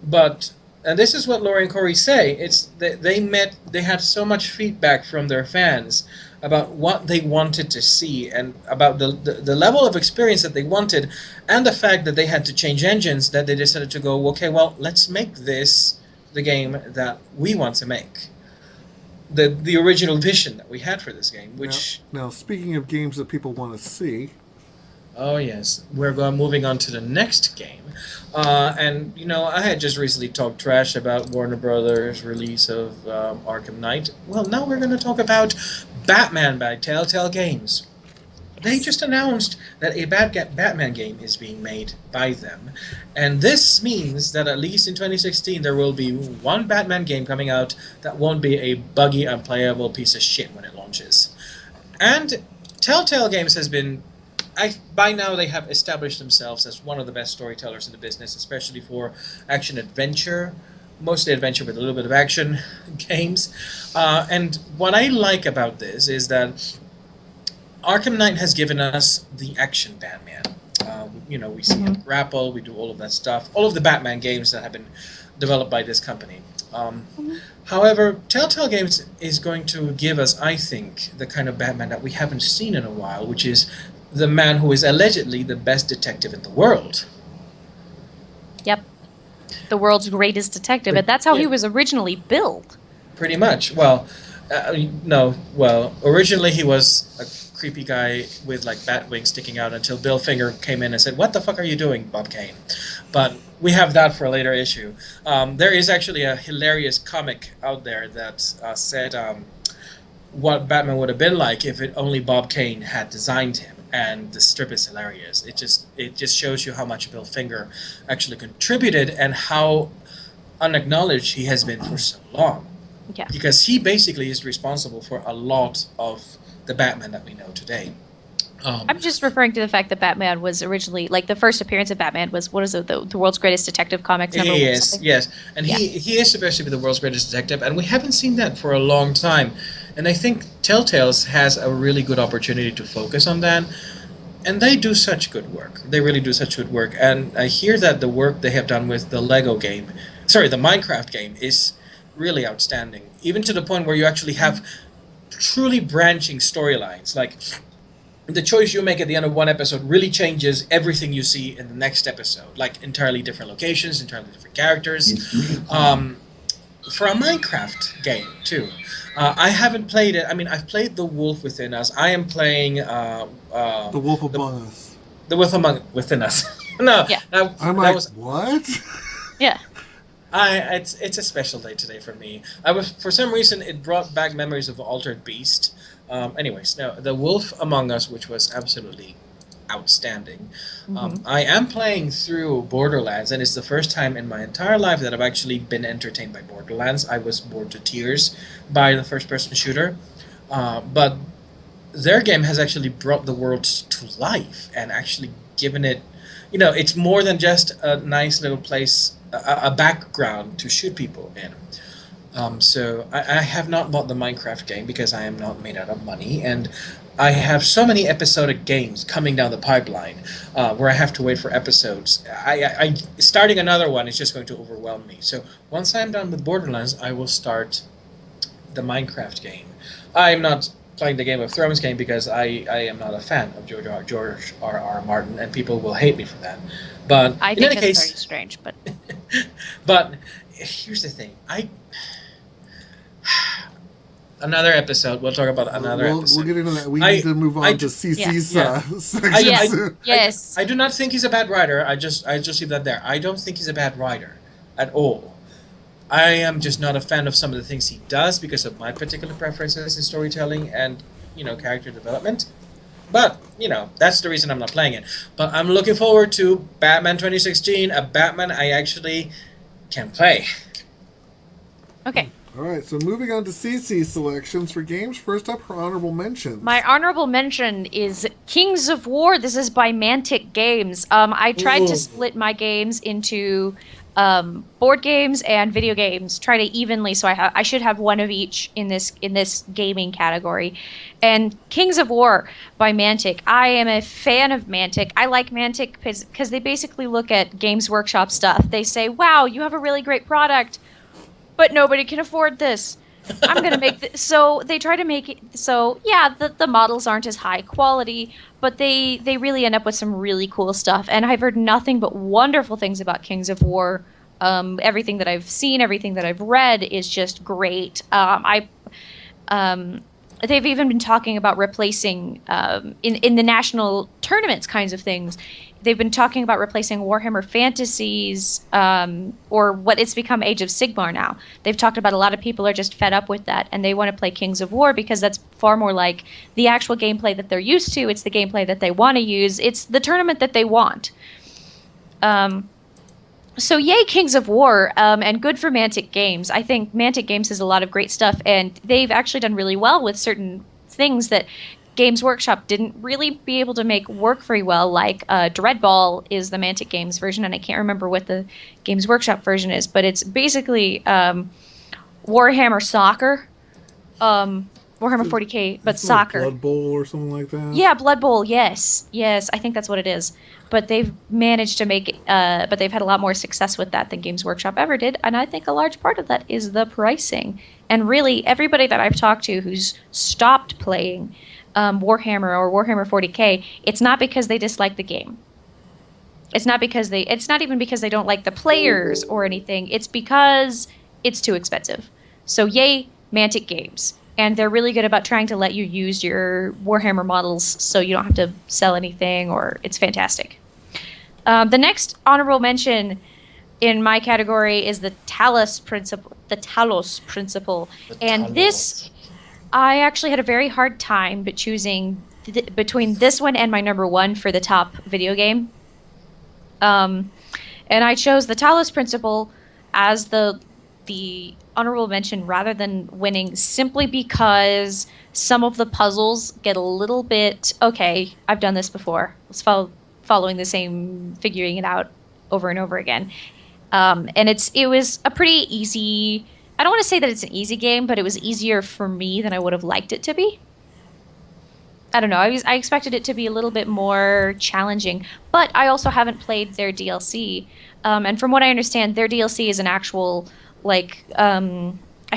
But and this is what Laura and Corey say. It's they had so much feedback from their fans about what they wanted to see and about the level of experience that they wanted, and the fact that they had to change engines, that they decided to go, okay, well, let's make this the game that we want to make. The original vision that we had for this game, which Now, speaking of games that people want to see, oh yes, we're moving on to the next game, and I had just recently talked trash about Warner Brothers' release of Arkham Knight. Well, now we're going to talk about Batman by Telltale Games. They just announced that a Batman game is being made by them. And this means that at least in 2016 there will be one Batman game coming out that won't be a buggy, unplayable piece of shit when it launches. And Telltale Games has been... by now they have established themselves as one of the best storytellers in the business, especially for action-adventure, mostly adventure with a little bit of action games. And what I like about this is that Arkham Knight has given us the action Batman. We see him grapple, we do all of that stuff, all of the Batman games that have been developed by this company. However, Telltale Games is going to give us, I think, the kind of Batman that we haven't seen in a while, which is the man who is allegedly the best detective in the world. Yep. The world's greatest detective, and that's how he was originally built. Pretty much. Well, no. Well, originally he was a creepy guy with like bat wings sticking out until Bill Finger came in and said, "What the fuck are you doing, Bob Kane?" But we have that for a later issue. There is actually a hilarious comic out there that said what Batman would have been like if only Bob Kane had designed him. And the strip is hilarious. It just shows you how much Bill Finger actually contributed and how unacknowledged he has been for so long. Yeah. Because he basically is responsible for a lot of the Batman that we know today. I'm just referring to the fact that Batman was originally, like, the first appearance of Batman was, what is it, the world's greatest detective comics number one? Yes. And he is supposed to be the world's greatest detective, and we haven't seen that for a long time. And I think Telltale's has a really good opportunity to focus on that. And they do such good work. They really do such good work. And I hear that the work they have done with the the Minecraft game is really outstanding. Even to the point where you actually have truly branching storylines. Like, the choice you make at the end of one episode really changes everything you see in the next episode. Like, entirely different locations, entirely different characters. For a Minecraft game, too. I haven't played it. I mean, I've played The Wolf Within Us. I am playing... The Wolf Among Us. The Wolf Within Us. No. Yeah. I'm like, what? Yeah. It's a special day today for me. For some reason, it brought back memories of Altered Beast. Anyways, no, The Wolf Among Us, which was absolutely outstanding. I am playing through Borderlands, and it's the first time in my entire life that I've actually been entertained by Borderlands. I was bored to tears by the first-person shooter, but their game has actually brought the world to life and actually given it, it's more than just a nice little place, a background to shoot people in. So I have not bought the Minecraft game because I am not made out of money, and I have so many episodic games coming down the pipeline where I have to wait for episodes. Starting another one is just going to overwhelm me. So once I'm done with Borderlands, I will start the Minecraft game. I'm not playing the Game of Thrones game because I am not a fan of George R. Martin, and people will hate me for that. But I in think any it's case, very strange, but but here's the thing. Another episode. We'll talk about another episode. We'll get into that. We need to move on to CC's section yes, soon. yes. I do not think he's a bad writer. I just leave that there. I don't think he's a bad writer at all. I am just not a fan of some of the things he does because of my particular preferences in storytelling and, character development. But, that's the reason I'm not playing it. But I'm looking forward to Batman 2016, a Batman I actually can play. Okay. All right, so moving on to CC's selections for games. First up, her honorable mentions. My honorable mention is Kings of War. This is by Mantic Games. I tried to split my games into board games and video games, try to evenly, so I should have one of each in this gaming category. And Kings of War by Mantic. I am a fan of Mantic. I like Mantic because they basically look at Games Workshop stuff. They say, wow, you have a really great product, but nobody can afford this. I'm going to make this. So they try to make it so, yeah, the models aren't as high quality, but they really end up with some really cool stuff. And I've heard nothing but wonderful things about Kings of War. Everything that I've seen, everything that I've read is just great. They've even been talking about replacing, in the national tournaments kinds of things, they've been talking about replacing Warhammer Fantasies, or what it's become Age of Sigmar now. They've talked about a lot of people are just fed up with that, and they want to play Kings of War because that's far more like the actual gameplay that they're used to. It's the gameplay that they want to use. It's the tournament that they want. So yay, Kings of War, and good for Mantic Games. I think Mantic Games has a lot of great stuff, and they've actually done really well with certain things that Games Workshop didn't really be able to make work very well, like Dreadball is the Mantic Games version, and I can't remember what the Games Workshop version is, but it's basically Warhammer Soccer, Warhammer 40k, but soccer. Blood Bowl or something like that? Yeah, Blood Bowl, yes, I think that's what it is. But they've managed to make it, but they've had a lot more success with that than Games Workshop ever did, and I think a large part of that is the pricing. And really, everybody that I've talked to who's stopped playing Warhammer or Warhammer 40k, it's not because they dislike the game. It's not even because they don't like the players or anything. It's because it's too expensive. So yay, Mantic Games. And they're really good about trying to let you use your Warhammer models so you don't have to sell anything, or it's fantastic. The next honorable mention in my category is the Talos Principle. This, I actually had a very hard time but choosing between this one and my number one for the top video game. And I chose the Talos Principle as the honorable mention rather than winning, simply because some of the puzzles get a little bit, okay, I've done this before. Let's following the same, figuring it out over and over again. And it was a pretty easy, I don't want to say that it's an easy game, but it was easier for me than I would have liked it to be. I don't know. I expected it to be a little bit more challenging, but I also haven't played their DLC. And from what I understand, their DLC is an actual, I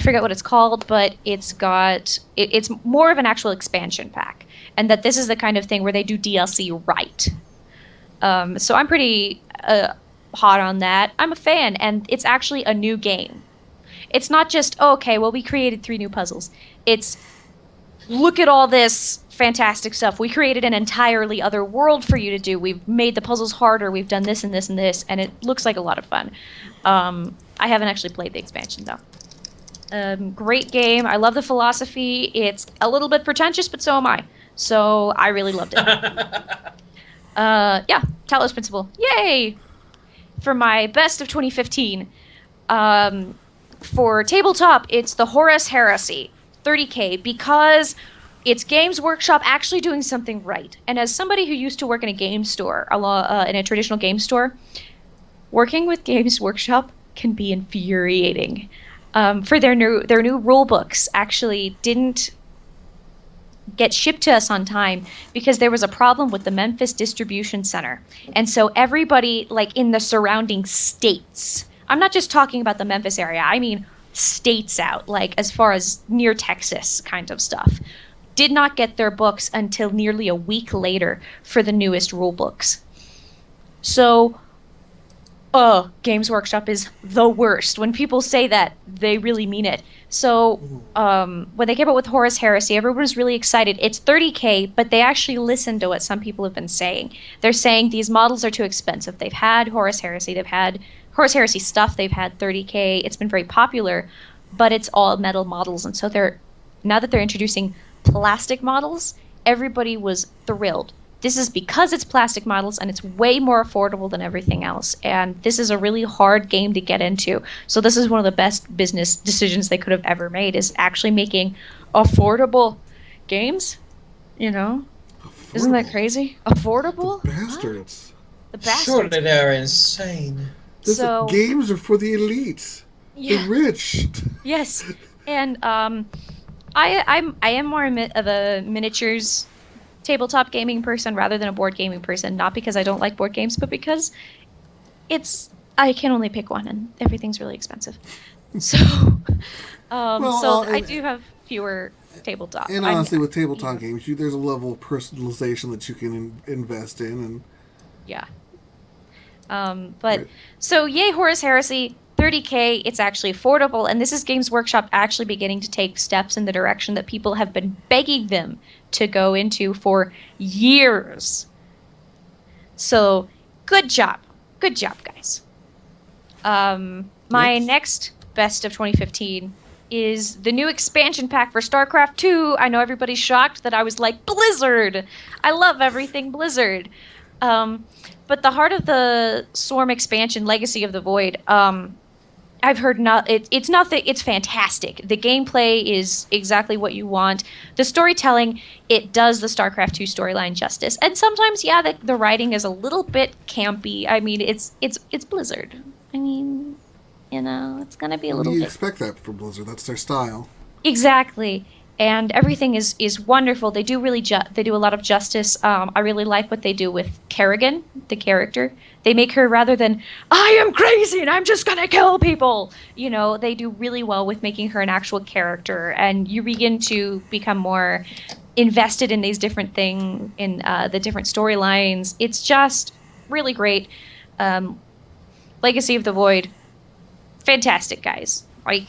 forget what it's called, but it's more of an actual expansion pack. And that this is the kind of thing where they do DLC right. So I'm pretty hot on that. I'm a fan, and it's actually a new game. It's not just, we created 3 new puzzles. It's, look at all this fantastic stuff. We created an entirely other world for you to do. We've made the puzzles harder. We've done this and this and this, and it looks like a lot of fun. I haven't actually played the expansion, though. Great game. I love the philosophy. It's a little bit pretentious, but so am I. So I really loved it. Talos Principle. Yay! For my best of 2015. For tabletop, it's the Horus Heresy, 30K, because it's Games Workshop actually doing something right. And as somebody who used to work in a game store, in a traditional game store, working with Games Workshop can be infuriating. For their new rule books actually didn't get shipped to us on time because there was a problem with the Memphis distribution center. And so everybody, like, in the surrounding states, I'm not just talking about the Memphis area, I mean states out, like as far as near Texas kind of stuff, did not get their books until nearly a week later for the newest rule books. So, Games Workshop is the worst. When people say that, they really mean it. So, when they came out with Horus Heresy, everyone was really excited. It's $30K, but they actually listened to what some people have been saying. They're saying these models are too expensive. They've had Horus Heresy, they've had Horus Heresy stuff, they've had $30K. It's been very popular, but it's all metal models. And so now that they're introducing plastic models, everybody was thrilled. This is because it's plastic models and it's way more affordable than everything else. And this is a really hard game to get into. So this is one of the best business decisions they could have ever made, is actually making affordable games. You know? Affordable. Isn't that crazy? Affordable? The bastards. The bastards. Surely they're insane. Games are for the elites. Yeah. The rich. Yes. And I am more of a miniatures tabletop gaming person rather than a board gaming person, not because I don't like board games, but because I can only pick one and everything's really expensive. So I do have fewer tabletop. And honestly, with tabletop games, there's a level of personalization that you can invest in, and yeah. So yay, Horus Heresy, $30K, it's actually affordable, and this is Games Workshop actually beginning to take steps in the direction that people have been begging them to go into for years. So, good job. Good job, guys. My next best of 2015 is the new expansion pack for StarCraft 2. I know everybody's shocked that I was like, Blizzard! I love everything Blizzard. But the Heart of the Swarm expansion, Legacy of the Void, I've heard it's nothing. It's fantastic. The gameplay is exactly what you want. The storytelling, it does the StarCraft 2 storyline justice. And sometimes, yeah, the writing is a little bit campy. I mean, it's Blizzard. I mean, you know, it's gonna be a little. You bit... expect that from Blizzard. That's their style. Exactly. And everything is wonderful. They do they do a lot of justice. I really like what they do with Kerrigan, the character. They make her, rather than, I am crazy and I'm just gonna kill people, you know, they do really well with making her an actual character, and you begin to become more invested in these different things, in the different storylines. It's just really great. Legacy of the Void, fantastic, guys. Like,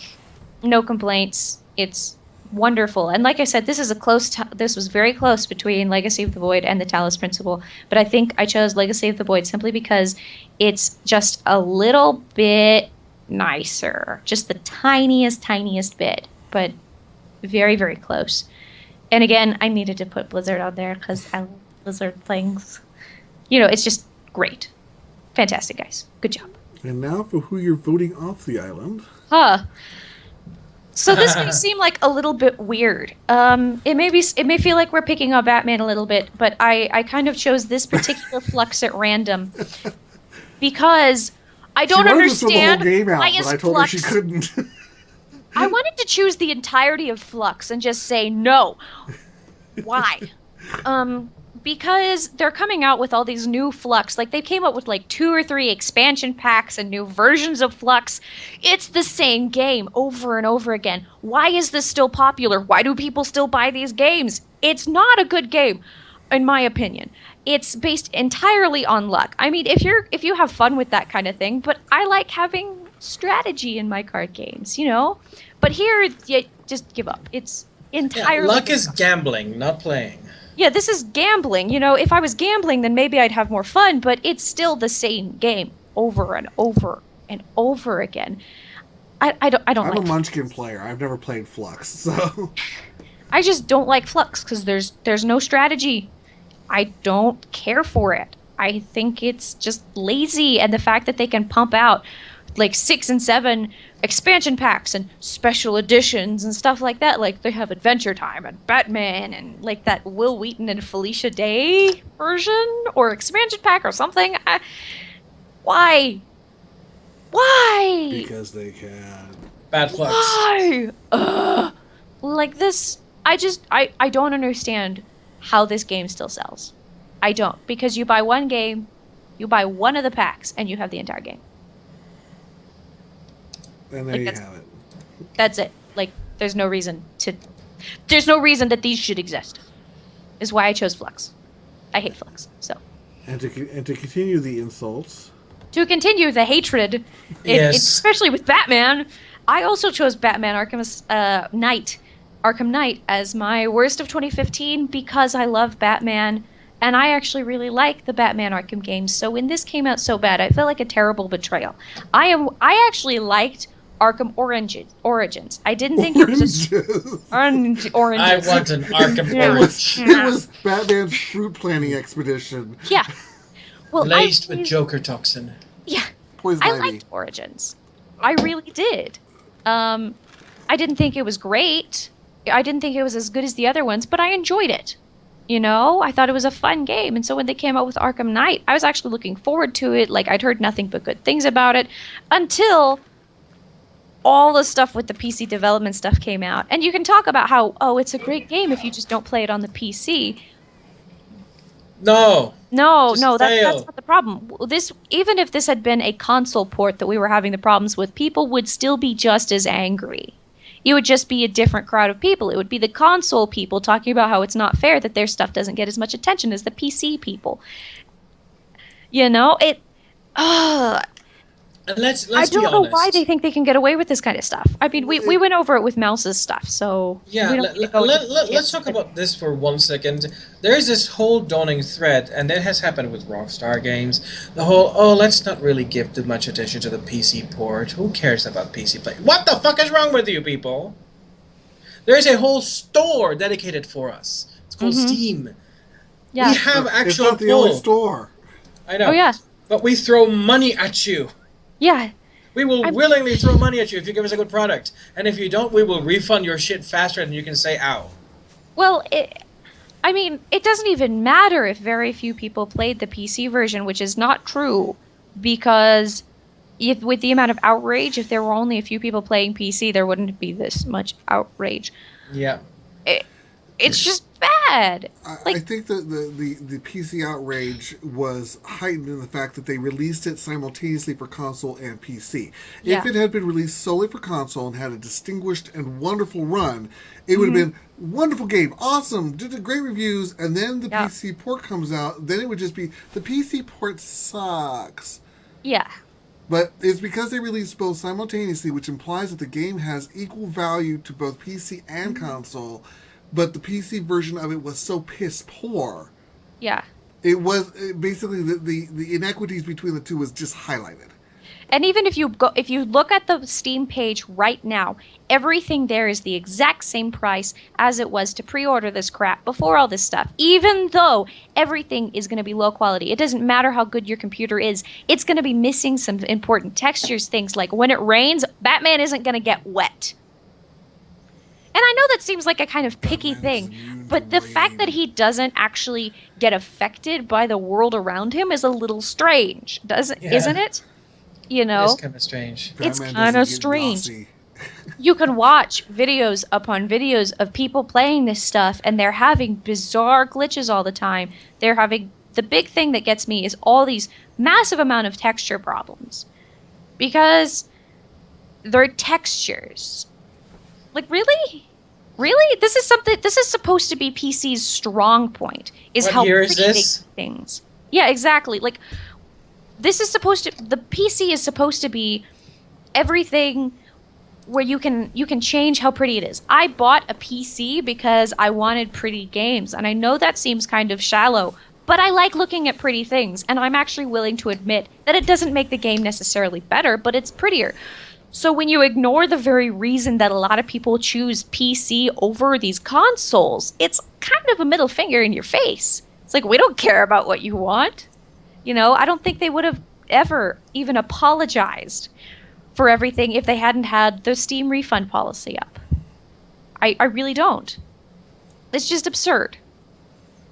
no complaints. It's wonderful. And like I said, this was very close between Legacy of the Void and the Talos Principle, but I think I chose Legacy of the Void simply because it's just a little bit nicer. Just the tiniest bit, but very, very close. And again, I needed to put Blizzard on there because I love Blizzard things. You know, it's just great. Fantastic, guys. Good job. And now for who you're voting off the island. So this may seem like a little bit weird. It may feel like we're picking on Batman a little bit, but I kind of chose this particular Flux at random because I don't understand why is I told Flux. her she couldn't. I wanted to choose the entirety of Flux and just say no. Why? Because they're coming out with all these new Flux. Like, they came up with like 2 or 3 expansion packs and new versions of Flux. It's the same game over and over again. Why is this still popular? Why do people still buy these games? It's not a good game, in my opinion. It's based entirely on luck. I mean, if you have fun with that kind of thing, but I like having strategy in my card games, you know? But here, you just give up. It's entirely... Yeah, luck is gambling, not playing. Yeah, this is gambling. You know, if I was gambling, then maybe I'd have more fun, but it's still the same game over and over and over again. I don't I'm like a Munchkin player. I've never played Flux, so... I just don't like Flux because there's no strategy. I don't care for it. I think it's just lazy, and the fact that they can pump out like 6 and 7 expansion packs and special editions and stuff like that. Like, they have Adventure Time and Batman and like that Will Wheaton and Felicia Day version or expansion pack or something. Why? Because they can. Bad Flux. Why? Like this, I don't understand how this game still sells. I don't, because you buy one game, you buy one of the packs, and you have the entire game. And there Like, you that's- have it. That's it. Like, there's no reason that these should exist. Is why I chose Flux. I hate Flux. So And to continue the insults, to continue the hatred, especially with Batman, I also chose Batman Arkham Knight as my worst of 2015 because I love Batman and I actually really like the Batman Arkham games. So when this came out so bad, I felt like a terrible betrayal. I actually liked Arkham Origins. I didn't think it was oranges. I want an Arkham Yeah. Orange. it was Batman's fruit planting expedition. Yeah. Well, Laced with Joker toxin. Yeah. Poison I ivy. liked Origins. I really did. I didn't think it was great. I didn't think it was as good as the other ones, but I enjoyed it. You know, I thought it was a fun game. And so when they came out with Arkham Knight, I was actually looking forward to it. Like, I'd heard nothing but good things about it until all the stuff with the PC development stuff came out. And you can talk about how, oh, it's a great game if you just don't play it on the PC. No. No, Just that's fail. not the problem. This, even if this had been a console port that we were having the problems with, people would still be just as angry. It would just be a different crowd of people. It would be the console people talking about how it's not fair that their stuff doesn't get as much attention as the PC people. You know, And let's I be don't know honest. why they think they can get away with this kind of stuff. I mean, we went over it with Mouse's stuff, so Yeah, we don't need to go into let's talk about this for 1 second. There is this whole dawning thread, and that has happened with Rockstar games. The whole, let's not really give too much attention to the PC port. Who cares about PC play? What the fuck is wrong with you people? There's a whole store dedicated for us. It's called Steam. Yeah. We have It's actual not the only pull. store. I know. Oh yeah, But we throw money at you. yeah. We will willingly throw money at you if you give us a good product. And if you don't, we will refund your shit faster than you can say ow. Well, I mean, it doesn't even matter if very few people played the PC version, which is not true, because if with the amount of outrage, if there were only a few people playing PC, there wouldn't be this much outrage. Yeah. It's just bad. I think that the PC outrage was heightened in the fact that they released it simultaneously for console and PC. Yeah. If it had been released solely for console and had a distinguished and wonderful run, it would have been wonderful game, awesome, did great reviews, and then the PC port comes out, then it would just be, the PC port sucks. Yeah. But it's because they released both simultaneously, which implies that the game has equal value to both PC and console. But the PC version of it was so piss poor. Yeah. It was basically the inequities between the two was just highlighted. And even if you look at the Steam page right now, everything there is the exact same price as it was to pre-order this crap before all this stuff. Even though everything is going to be low quality. It doesn't matter how good your computer is. It's going to be missing some important textures, things like when it rains, Batman isn't going to get wet. And I know that seems like a kind of picky thing, but the fact that he doesn't actually get affected by the world around him is a little strange, isn't it? You know, It's kind of strange. It's Batman kinda doesn't get strange. glossy. you can watch videos upon videos of people playing this stuff, and they're having bizarre glitches all the time. They're having the big thing that gets me is all these massive amount of texture problems because they're textures. Like, really? Really? This is supposed to be PC's strong point, is What how year pretty is they this? do things. Yeah, exactly. Like, the PC is supposed to be everything where you can change how pretty it is. I bought a PC because I wanted pretty games, and I know that seems kind of shallow, but I like looking at pretty things, and I'm actually willing to admit that it doesn't make the game necessarily better, but it's prettier. So when you ignore the very reason that a lot of people choose PC over these consoles, it's kind of a middle finger in your face. It's like, we don't care about what you want. You know, I don't think they would have ever even apologized for everything if they hadn't had the Steam refund policy up. I really don't. It's just absurd.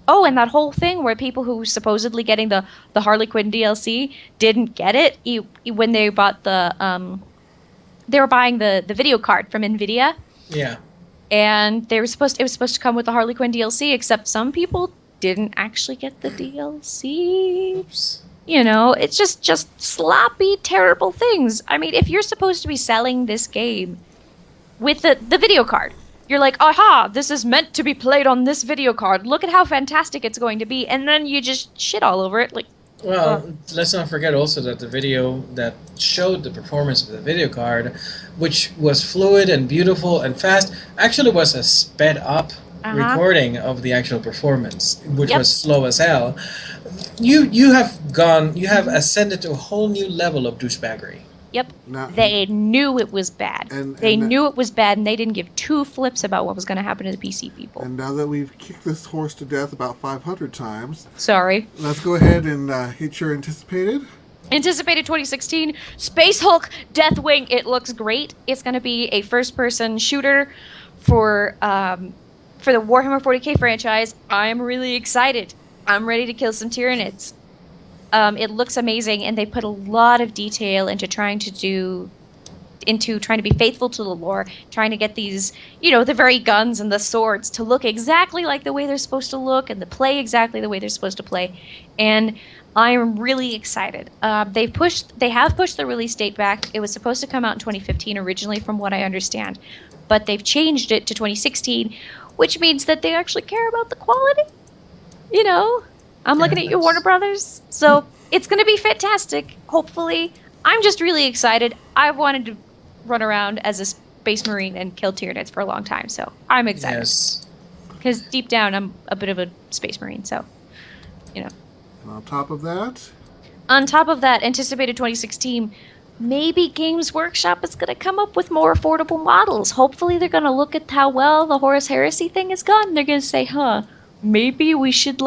Oh, and that whole thing where people who were supposedly getting the Harley Quinn DLC didn't get it when they bought they were buying the video card from NVIDIA. Yeah. and it was supposed to come with the Harley Quinn DLC, except some people didn't actually get the DLC. Oops. You know, it's just sloppy, terrible things. I mean, if you're supposed to be selling this game with the video card, you're like, aha, this is meant to be played on this video card. Look at how fantastic it's going to be. And then you just shit all over it. Like, Well, let's not forget also that the video that showed the performance of the video card, which was fluid and beautiful and fast, actually was a sped up recording of the actual performance, which Yep. was slow as hell. You have ascended to a whole new level of douchebaggery. yep. Now- They knew it was bad. They and- knew it was bad, and they didn't give two flips about what was going to happen to the PC people. And now that we've kicked this horse to death about 500 times, Sorry. let's go ahead and hit your anticipated. Anticipated 2016 Space Hulk Deathwing. It looks great. It's going to be a first-person shooter for the Warhammer 40K franchise. I'm really excited. I'm ready to kill some Tyranids. It looks amazing, and they put a lot of detail into trying to be faithful to the lore, trying to get these, the very guns and the swords to look exactly like the way they're supposed to look and to play exactly the way they're supposed to play. And I'm really excited. They have pushed the release date back. It was supposed to come out in 2015 originally, from what I understand, but they've changed it to 2016, which means that they actually care about the quality. I'm looking at you, that's- Warner Brothers. So it's going to be fantastic, hopefully. I'm just really excited. I've wanted to run around as a space marine and kill Tyranids for a long time, so I'm excited. Yes. Because deep down, I'm a bit of a space marine, so, And on top of that, On top of that, anticipated 2016, maybe Games Workshop is going to come up with more affordable models. Hopefully they're going to look at how well the Horus Heresy thing has gone, and they're going to say, maybe we should,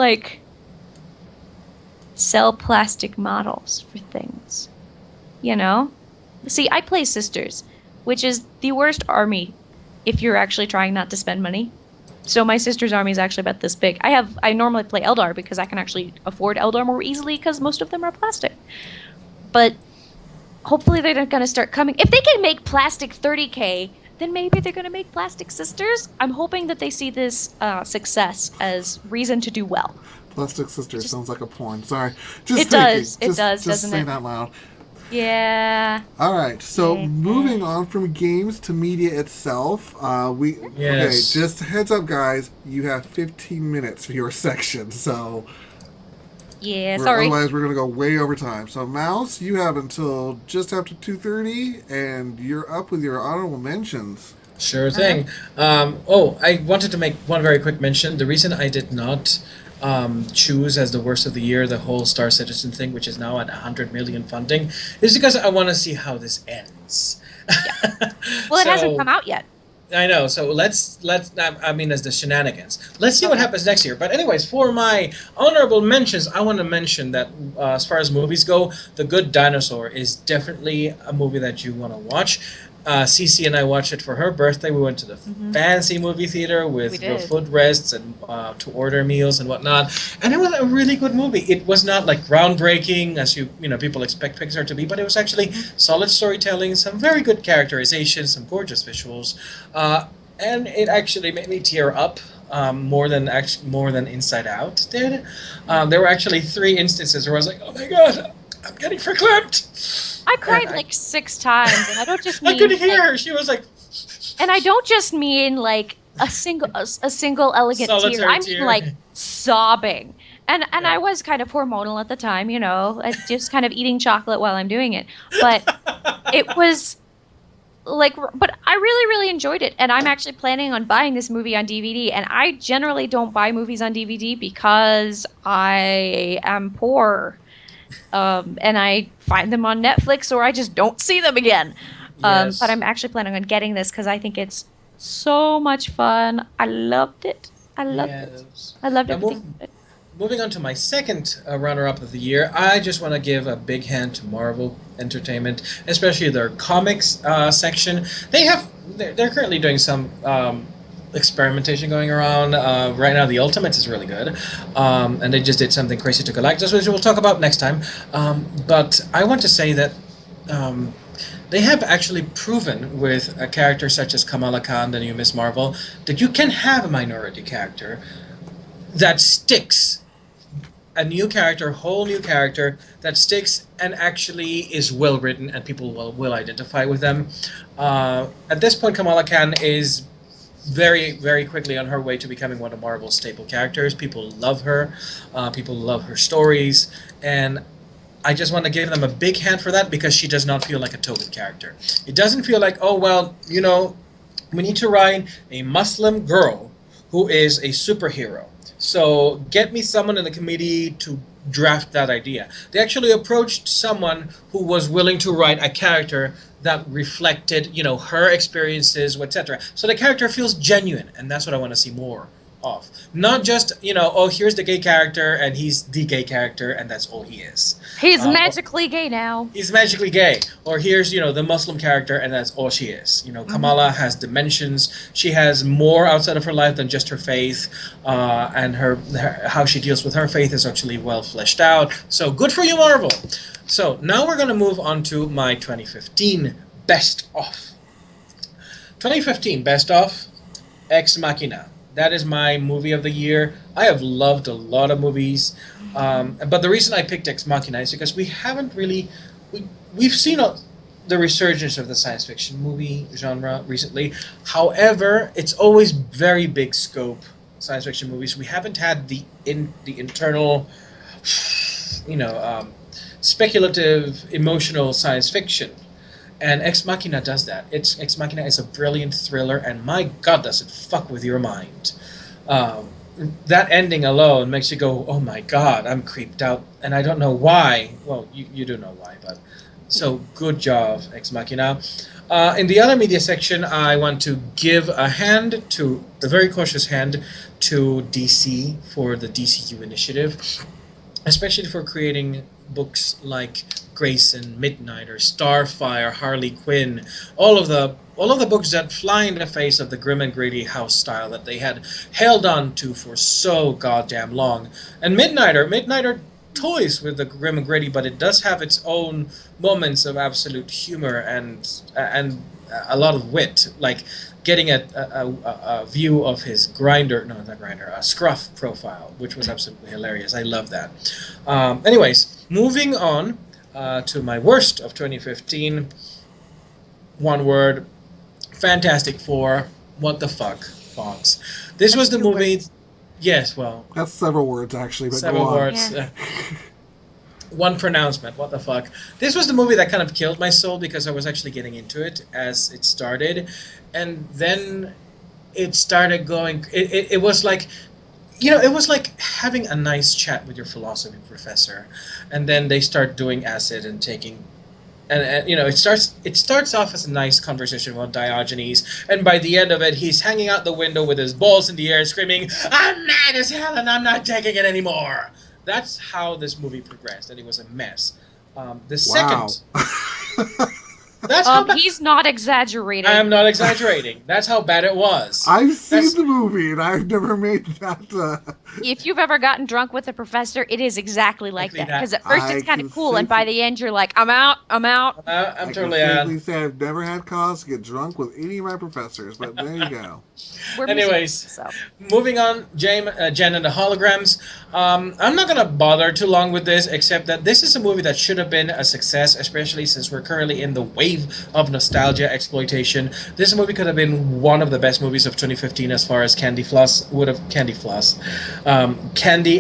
sell plastic models for things. See, I play Sisters, which is the worst army if you're actually trying not to spend money. So my Sisters army is actually about this big. I normally play Eldar because I can actually afford Eldar more easily because most of them are plastic. But hopefully they're going to start coming. If they can make plastic 30K, then maybe they're going to make plastic Sisters. I'm hoping that they see this success as reason to do well. Plastic Sister sounds like a porn. Sorry. It does, doesn't saying it? out loud. Yeah. All right. So moving on from games to media itself, Yes. okay. Just heads up, guys. You have 15 minutes for your section. So Yeah, sorry. otherwise we're gonna go way over time. So Mouse, you have until just after 2:30, and you're up with your honorable mentions. Sure thing. I wanted to make one very quick mention. The reason I did not choose as the worst of the year the whole Star Citizen thing, which is now at 100 million funding, is because I want to see how this ends. Well, it So- hasn't come out yet. I know. So let's as the shenanigans. Let's see what happens next year. But anyways, for my honorable mentions, I want to mention that as far as movies go, The Good Dinosaur is definitely a movie that you want to watch. Cece and I watched it for her birthday. We went to the fancy movie theater We with did. footrests and to order meals and whatnot, and it was a really good movie. It was not like groundbreaking as people expect Pixar to be, but it was actually solid storytelling, some very good characterization, some gorgeous visuals, and it actually made me tear up. More than Inside Out did. There were actually 3 instances where I was like, "Oh my god, I'm getting verklempt." I cried I- 6 times, and I don't just mean I could hear her. She was like, and I don't just mean a single elegant tear. Solitary I mean tear. sobbing. And Yeah. I was kind of hormonal at the time, just kind of eating chocolate while I'm doing it. But it was but I really, really enjoyed it. And I'm actually planning on buying this movie on DVD. And I generally don't buy movies on DVD because I am poor. And I find them on Netflix or I just don't see them again. Yes. But I'm actually planning on getting this because I think it's so much fun. I loved it. I loved it. Yes. I loved Now, everything. about it. Moving on to my second runner-up of the year, I just want to give a big hand to Marvel Entertainment, especially their comics section. They're currently doing some experimentation going around. Right now, the Ultimates is really good, and they just did something crazy to Galactus, which we'll talk about next time. But I want to say that they have actually proven with a character such as Kamala Khan, the new Miss Marvel, that you can have a minority character that sticks, a new character, whole new character that sticks and actually is well written and people will identify with them. At this point, Kamala Khan is very, very quickly on her way to becoming one of Marvel's staple characters. People love her. People love her stories. And I just want to give them a big hand for that because she does not feel like a token character. It doesn't feel like, oh, well, you know, we need to write a Muslim girl who is a superhero. So get me someone in the committee to draft that idea. They actually approached someone who was willing to write a character that reflected, you know, her experiences, etc. So the character feels genuine, and that's what I want to see more of. Not just, you know, oh, here's the gay character, and he's the gay character, and that's all he is. He's magically gay now. He's magically gay. Or here's, you know, the Muslim character, and that's all she is. You know, Kamala has dimensions. She has more outside of her life than just her faith, and her how she deals with her faith is actually well fleshed out. So good for you, Marvel. So now we're going to move on to my 2015 best of. 2015 best of, Ex Machina. That is my movie of the year. I have loved a lot of movies, but the reason I picked Ex Machina is because we haven't really, we've seen the resurgence of the science fiction movie genre recently. However, it's always very big scope science fiction movies. We haven't had the internal, you know, speculative, emotional science fiction. And Ex Machina does that. Ex Machina is a brilliant thriller, and my God, does it fuck with your mind. That ending alone makes you go, oh my God, I'm creeped out, and I don't know why. Well, you do know why, but so good job, Ex Machina. In the other media section, I want to give a very cautious hand to DC for the DCU initiative, especially for creating books like Grayson, Midnighter, Starfire, Harley Quinn, all of the books that fly in the face of the grim and gritty house style that they had held on to for so goddamn long. And Midnighter toys with the grim and gritty, but it does have its own moments of absolute humor and a lot of wit, like getting a view of his Scruff profile, which was absolutely hilarious. I love that. Anyways, moving on to my worst of 2015. One word, Fantastic Four. What the fuck, Fox? This was the movie. Words. Yes, well, that's several words actually. But several go on. words. Yeah. One pronouncement. What the fuck? This was the movie that kind of killed my soul because I was actually getting into it as it started, and then it started going. It was like, you know, it was like having a nice chat with your philosophy professor, and then they start doing acid and taking, and you know, it starts off as a nice conversation about Diogenes, and by the end of it, he's hanging out the window with his balls in the air, screaming, "I'm mad as hell, and I'm not taking it anymore." That's how this movie progressed, and it was a mess. The second. That's how he's not exaggerating. I am not exaggerating. That's how bad it was. I've seen the movie, and I've never made that. If you've ever gotten drunk with a professor, it is exactly like that. Because at first it's kind of cool, and by the end you're like, I'm out. I'm totally out. I can say I've never had cause to get drunk with any of my professors, but there you go. Anyways, moving on, Jen and the Holograms. I'm not going to bother too long with this, except that this is a movie that should have been a success, especially since we're currently in the wave of nostalgia exploitation. This movie could have been one of the best movies of 2015 as far as Candy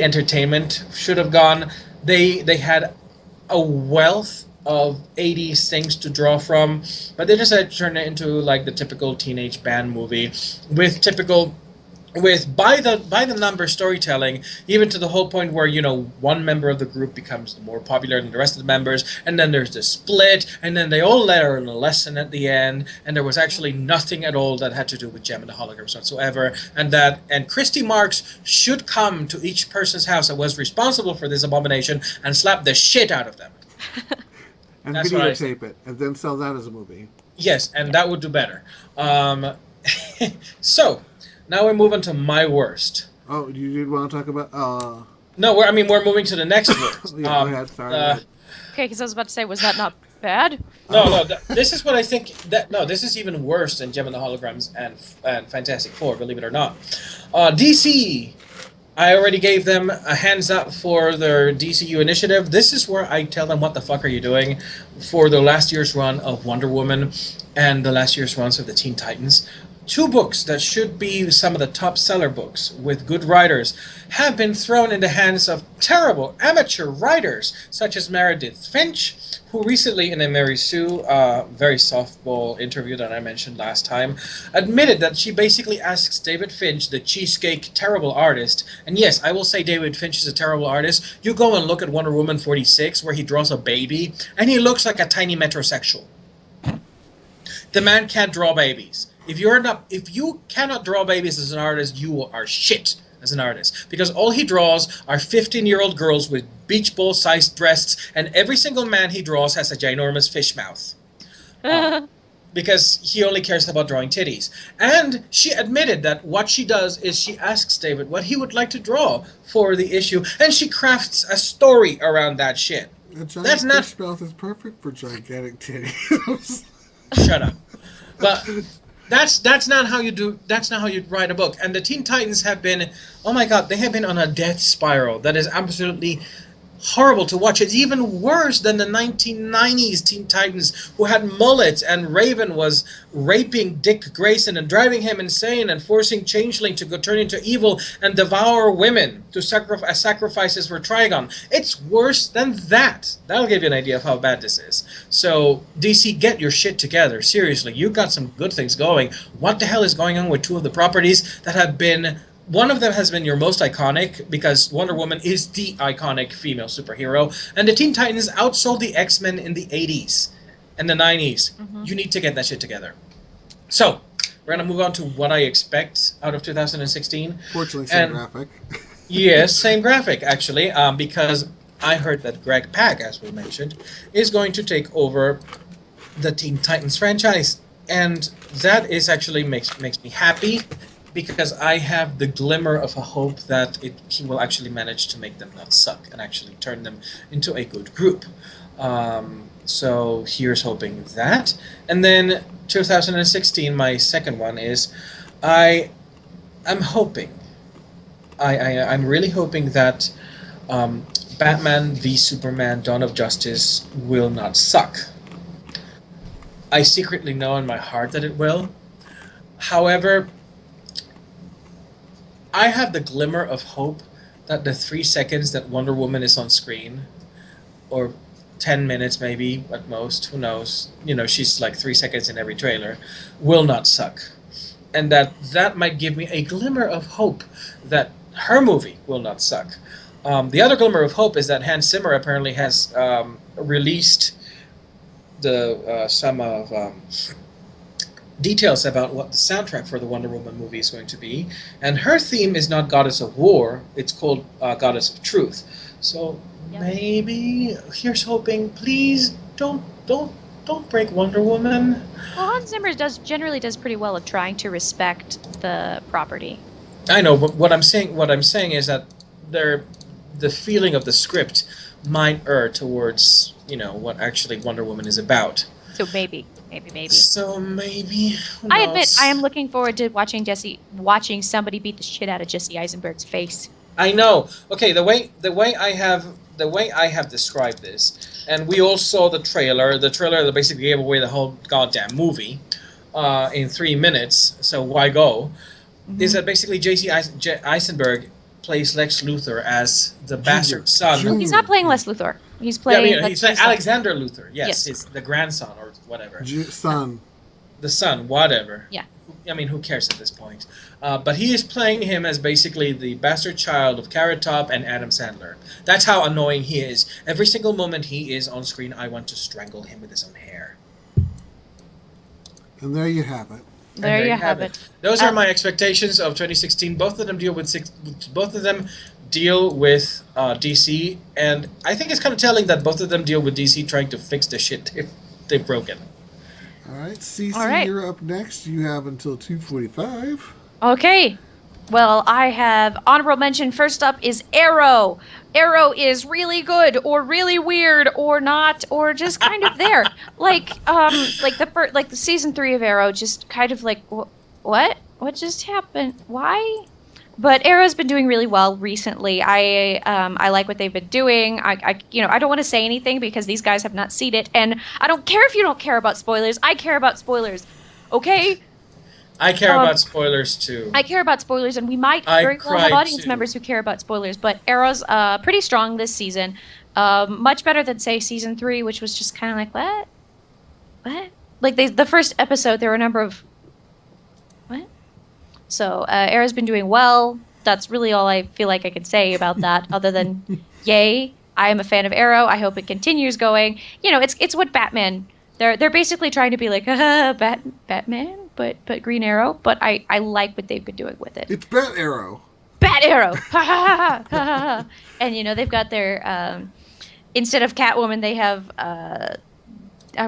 entertainment should have gone. They had a wealth of 80s things to draw from, but they decided to turn it into like the typical teenage band movie with by the number storytelling, even to the whole point where, you know, one member of the group becomes more popular than the rest of the members, and then there's the split, and then they all learn a lesson at the end, and there was actually nothing at all that had to do with Gem and the Holograms whatsoever, and Christy Marks should come to each person's house that was responsible for this abomination and slap the shit out of them. And videotape it, and then sell that as a movie. Yes, and that would do better. So, now we move on to my worst. Oh, you did want to talk about... No, we're moving to the next worst. Yeah, go ahead, sorry. Okay, because I was about to say, was that not bad. No, this is what I think. This is even worse than Gem and the Holograms and Fantastic Four. Believe it or not, DC. I already gave them a hands up for their DCU initiative. This is where I tell them what the fuck are you doing for the last year's run of Wonder Woman and the last year's runs of the Teen Titans. 2 books that should be some of the top seller books with good writers have been thrown in the hands of terrible amateur writers such as Meredith Finch, who recently in a Mary Sue very softball interview that I mentioned last time, admitted that she basically asks David Finch, the cheesecake terrible artist, and yes, I will say David Finch is a terrible artist. You go and look at Wonder Woman 46 where he draws a baby and he looks like a tiny metrosexual. The man can't draw babies. If you cannot draw babies as an artist, you are shit as an artist. Because all he draws are 15-year-old girls with beach ball-sized breasts, and every single man he draws has a ginormous fish mouth. Because he only cares about drawing titties. And she admitted that what she does is she asks David what he would like to draw for the issue, and she crafts a story around that shit. A giant fish mouth is perfect for gigantic titties. Shut up. But that's not how you do. That's not how you write a book. And the Teen Titans have been, oh my god, they have been on a death spiral that is absolutely horrible to watch. It's even worse than the 1990s Teen Titans, who had mullets and Raven was raping Dick Grayson and driving him insane and forcing Changeling to go turn into evil and devour women to sacrifices for Trigon. It's worse than that. That'll give you an idea of how bad this is. So DC, get your shit together. Seriously, you got some good things going. What the hell is going on with 2 of the properties that have been... One of them has been your most iconic, because Wonder Woman is the iconic female superhero, and the Teen Titans outsold the X-Men in the 80s and the 90s. Mm-hmm. You need to get that shit together. So, we're going to move on to what I expect out of 2016. Fortunately, same graphic. Yes, same graphic, actually, because I heard that Greg Pak, as we mentioned, is going to take over the Teen Titans franchise, and that is actually makes me happy, because I have the glimmer of a hope that he will actually manage to make them not suck and actually turn them into a good group. So here's hoping that. And then 2016, my second one is, I'm hoping, I'm really hoping that Batman v Superman Dawn of Justice will not suck. I secretly know in my heart that it will. However, I have the glimmer of hope that the 3 seconds that Wonder Woman is on screen, or 10 minutes maybe at most, who knows, she's like 3 seconds in every trailer, will not suck. And that might give me a glimmer of hope that her movie will not suck. The other glimmer of hope is that Hans Zimmer apparently has released some of... details about what the soundtrack for the Wonder Woman movie is going to be, and her theme is not Goddess of War, it's called Goddess of Truth. So maybe here's hoping, please don't break Wonder Woman. Well, Hans Zimmer generally does pretty well of trying to respect the property. I know, but what I'm saying is that the feeling of the script might err towards what actually Wonder Woman is about. So maybe. So maybe. I admit, I am looking forward to watching somebody beat the shit out of Jesse Eisenberg's face. I know. Okay, the way I have described this, and we all saw the trailer that basically gave away the whole goddamn movie, in 3 minutes. So why go? Mm-hmm. Is that basically Jesse Eisenberg plays Lex Luthor as the bastard son? Well, he's not playing Lex Luthor. He's playing. He's playing Alexander Luthor. Yes, it's the grandson or whatever. Son. The son, whatever. Yeah. I mean, who cares at this point? But he is playing him as basically the bastard child of Carrot Top and Adam Sandler. That's how annoying he is. Every single moment he is on screen, I want to strangle him with his own hair. And there you have it. There you have it. Those are my expectations of 2016. Both of them deal with DC, and I think it's kind of telling that both of them deal with DC trying to fix the shit they've broken. All right, Cece, you're up next. You have until 2:45. Okay. Well, I have honorable mention. First up is Arrow. Arrow is really good, or really weird, or not, or just kind of there. Like the season 3 of Arrow, just kind of like, what just happened? Why? But Arrow's been doing really well recently. I like what they've been doing. I don't want to say anything because these guys have not seen it, and I don't care if you don't care about spoilers. I care about spoilers. Okay. I care about spoilers too. I care about spoilers, and we might very well have audience members who care about spoilers. But Arrow's pretty strong this season, much better than say season 3, which was just kind of like what? Like the first episode, there were a number of what? So Arrow's been doing well. That's really all I feel like I could say about that, other than yay! I am a fan of Arrow. I hope it continues going. You know, it's what Batman. They're basically trying to be like Batman. But Green Arrow, but I like what they've been doing with it. It's Bat Arrow. Bat Arrow! Ha ha ha ha! And you know they've got their instead of Catwoman, they have I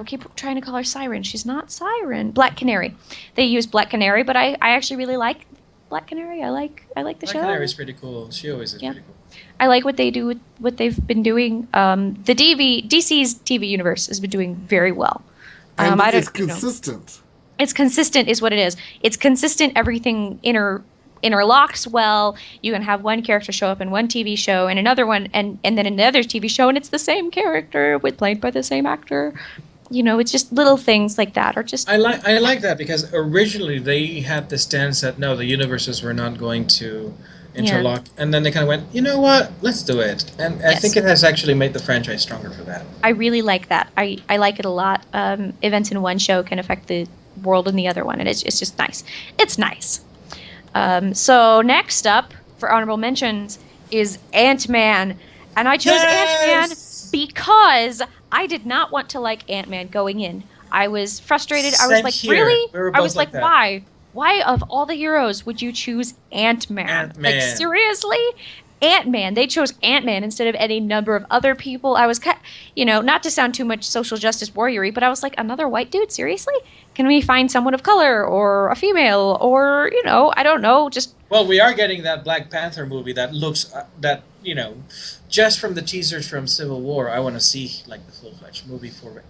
keep trying to call her Siren. She's not Siren. Black Canary. They use Black Canary, but I actually really like Black Canary. I like the show. Black Canary's pretty cool. She always is pretty cool. I like what they do with what they've been doing. The DC's TV universe has been doing very well. And it's consistent. It's consistent is what it is. It's consistent. Everything interlocks well. You can have one character show up in one TV show and another one and then another TV show, and it's the same character played by the same actor. You know, it's just little things like that or just... I like that because originally they had the stance that no, the universes were not going to interlock. Yeah. And then they kind of went, you know what, let's do it. And yes. I think it has actually made the franchise stronger for that. I really like that. I like it a lot. Events in one show can affect the world in the other one, and it's just nice. It's nice. So next up for honorable mentions is Ant-Man. And I chose Ant-Man because I did not want to like Ant-Man going in. I was frustrated. I was like, really? I was like, why? Why of all the heroes would you choose Ant-Man? Like, seriously? Ant-Man. They chose Ant-Man instead of any number of other people. I was, not to sound too much social justice warrior-y, but I was like, another white dude? Seriously? Can we find someone of color or a female or, I don't know, just... Well, we are getting that Black Panther movie that looks, just from the teasers from Civil War, I want to see, like, the full-fledged movie for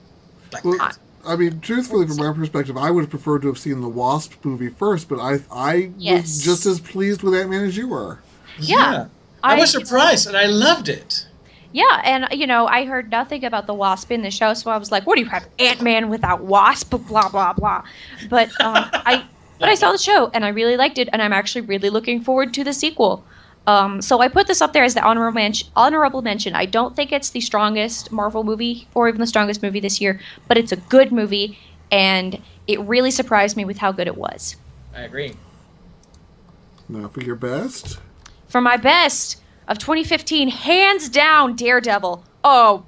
Black Panther. I mean, truthfully, from my perspective, I would have preferred to have seen the Wasp movie first, but I was just as pleased with Ant-Man as you were. Yeah. I was surprised, and I loved it. Yeah, and, I heard nothing about the Wasp in the show, so I was like, what do you have, Ant-Man without Wasp? Blah, blah, blah. But I saw the show, and I really liked it, and I'm actually really looking forward to the sequel. So I put this up there as the honorable mention. I don't think it's the strongest Marvel movie, or even the strongest movie this year, but it's a good movie, and it really surprised me with how good it was. I agree. Now for your best? For my best of 2015, hands down, Daredevil. Oh,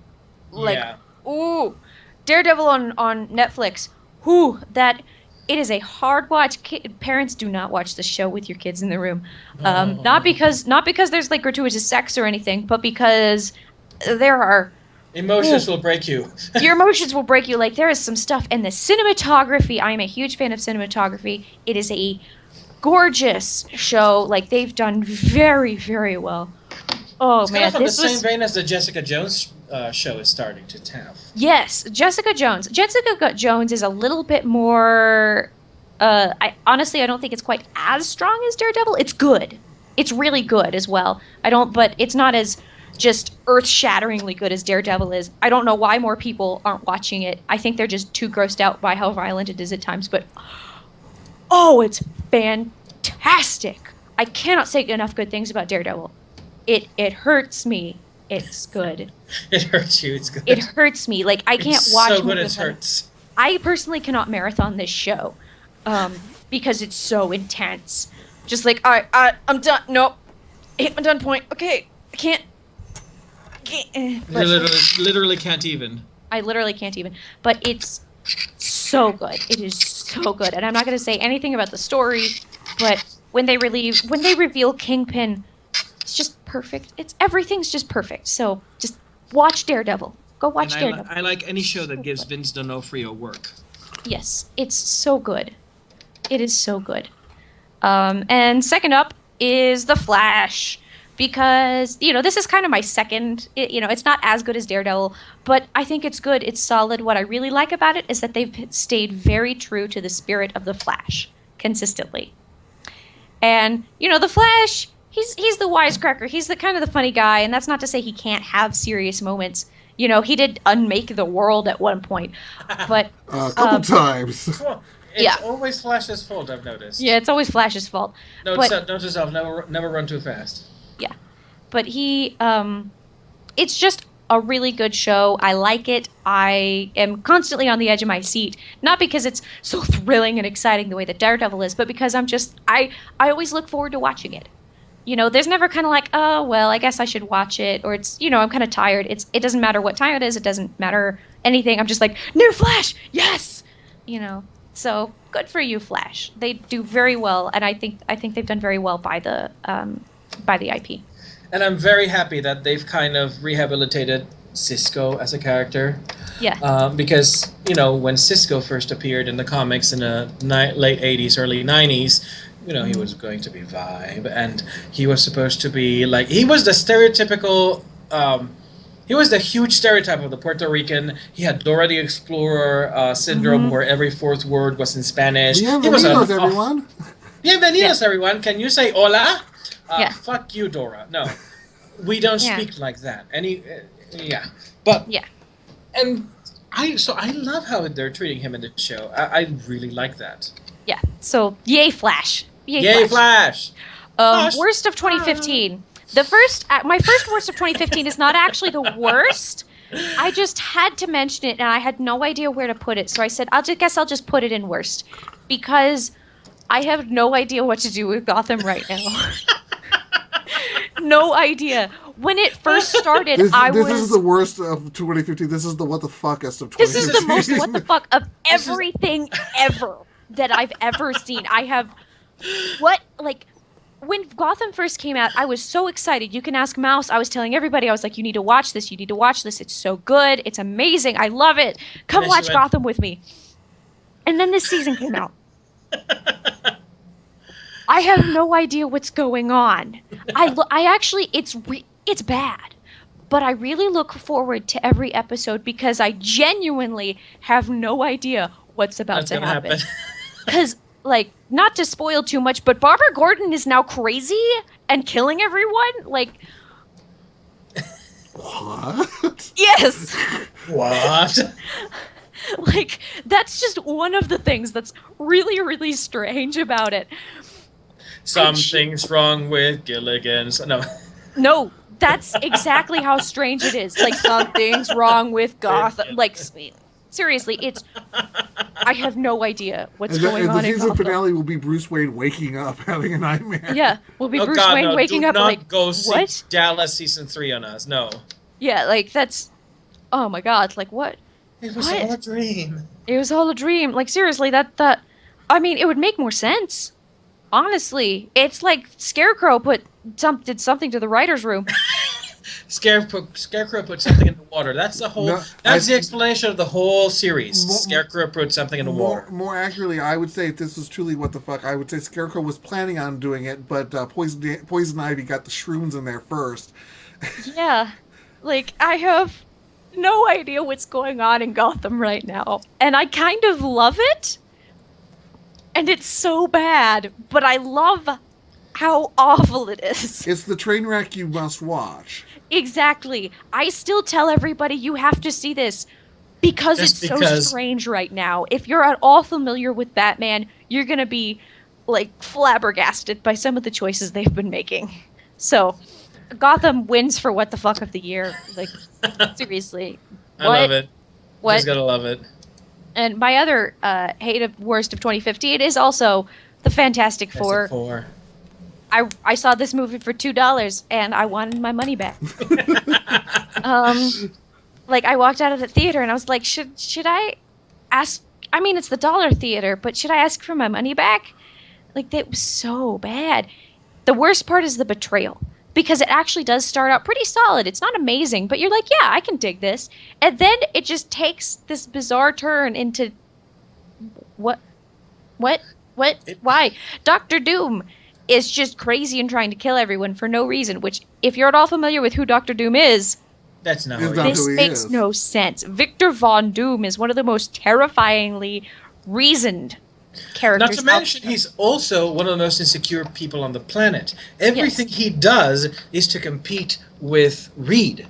ooh. Daredevil on Netflix. Ooh, it is a hard watch. Parents, do not watch the show with your kids in the room. Not because there's like gratuitous sex or anything, but because there are... Emotions will break you. Your emotions will break you. Like, there is some stuff. And the cinematography, I am a huge fan of cinematography. It is a gorgeous show. Like, they've done very, very well. Oh, it's man. Kind of on the same vein as the Jessica Jones show is starting to tap. Yes, Jessica Jones. Jessica Jones is a little bit more... I don't think it's quite as strong as Daredevil. It's good. It's really good as well. But it's not as just earth-shatteringly good as Daredevil is. I don't know why more people aren't watching it. I think they're just too grossed out by how violent it is at times, but... Oh, it's fantastic. I cannot say enough good things about Daredevil. It hurts me. It's good. It hurts you. It's good. It hurts me. Like, I can't watch so good it hurts. I personally cannot marathon this show because it's so intense. Just like, all right, I'm done. Nope. Hit my done point. Okay. I can't. You literally can't even. I literally can't even. But it's so good. It is so good. And I'm not going to say anything about the story, but when they reveal Kingpin, it's just perfect. Everything's just perfect. So just watch Daredevil. Go watch Daredevil. I like any show that gives Vince D'Onofrio work. Yes, it's so good. It is so good. And second up is The Flash. Because, this is kind of my second, it's not as good as Daredevil, but I think it's good. It's solid. What I really like about it is that they've stayed very true to the spirit of The Flash consistently. And, The Flash, he's the wisecracker. He's the kind of the funny guy, and that's not to say he can't have serious moments. He did unmake the world at one point, but a couple times. Well, it's always Flash's fault, I've noticed. Yeah, it's always Flash's fault. Note to self, never run too fast. Yeah, but it's just a really good show. I like it. I am constantly on the edge of my seat, not because it's so thrilling and exciting the way that Daredevil is, but because I always look forward to watching it. There's never kind of like, oh, well, I guess I should watch it, or it's, I'm kind of tired. It doesn't matter what time it is. It doesn't matter anything. I'm just like, new Flash, yes, So good for you, Flash. They do very well, and I think they've done very well by the IP. And I'm very happy that they've kind of rehabilitated Cisco as a character. Yeah. Because, when Cisco first appeared in the comics in the late 80s, early 90s, he was going to be Vibe, and he was supposed to be like, he was the stereotypical, he was the huge stereotype of the Puerto Rican. He had Dora the Explorer syndrome, where every fourth word was in Spanish. Bienvenidos, everyone. Bienvenidos, everyone. Can you say hola? Yeah. Fuck you, Dora. No, we don't speak like that. And I love how they're treating him in the show. I really like that. Yeah. So yay, Flash. Yay, Flash. Flash. Worst of 2015. My first worst of 2015 is not actually the worst. I just had to mention it, and I had no idea where to put it. So I said, I'll just put it in worst, because I have no idea what to do with Gotham right now. No idea. When it first started, This is the worst of 2015. This is the what the fuckest of 2015. This is the most what the fuck of everything ever that I've ever seen. When Gotham first came out, I was so excited. You can ask Mouse. I was telling everybody, I was like, you need to watch this. You need to watch this. It's so good. It's amazing. I love it. Come watch Gotham with me. And then this season came out. I have no idea what's going on. It's bad. But I really look forward to every episode because I genuinely have no idea what's about to happen. Because, not to spoil too much, but Barbara Gordon is now crazy and killing everyone. What? Yes. What? That's just one of the things that's really, really strange about it. Something's wrong with Gilligan's. No, that's exactly how strange it is. Something's wrong with Gotham. Seriously, I have no idea what's going on in Gotham. The season finale will be Bruce Wayne waking up having a nightmare. Yeah, will be Bruce Wayne waking up not go see what? Dallas season 3 on us. No. Yeah, that's. Oh my God! What? It was all a dream. It was all a dream. Seriously, that. I mean, it would make more sense. Honestly, it's like Scarecrow did something to the writer's room. Scarecrow put something in the water. That's the whole. That's the explanation of the whole series. Scarecrow put something in the water. More accurately, I would say if this was truly what the fuck, I would say Scarecrow was planning on doing it, but Poison Ivy got the shrooms in there first. Yeah, I have no idea what's going on in Gotham right now, and I kind of love it. And it's so bad, but I love how awful it is. It's the train wreck you must watch. Exactly. I still tell everybody you have to see this because so strange right now. If you're at all familiar with Batman, you're going to be flabbergasted by some of the choices they've been making. So, Gotham wins for what the fuck of the year. Seriously. I love it. What? Just gotta love it. And my other hate of worst of 2015 is also the Fantastic Four. I saw this movie for $2 and I wanted my money back. I walked out of the theater and I was like, should I ask? I mean, it's the dollar theater, but should I ask for my money back? That was so bad. The worst part is the betrayal. Because it actually does start out pretty solid. It's not amazing, but you're like, yeah, I can dig this. And then it just takes this bizarre turn into... What? Why? Doctor Doom. is just crazy and trying to kill everyone for no reason, which, if you're at all familiar with who Doctor Doom is, That's not Is how not he this who he makes is. no sense. Victor Von Doom is one of the most terrifyingly reasoned characters. Not to out mention, there. he's also one of the most insecure people on the planet. Everything he does is to compete with Reed.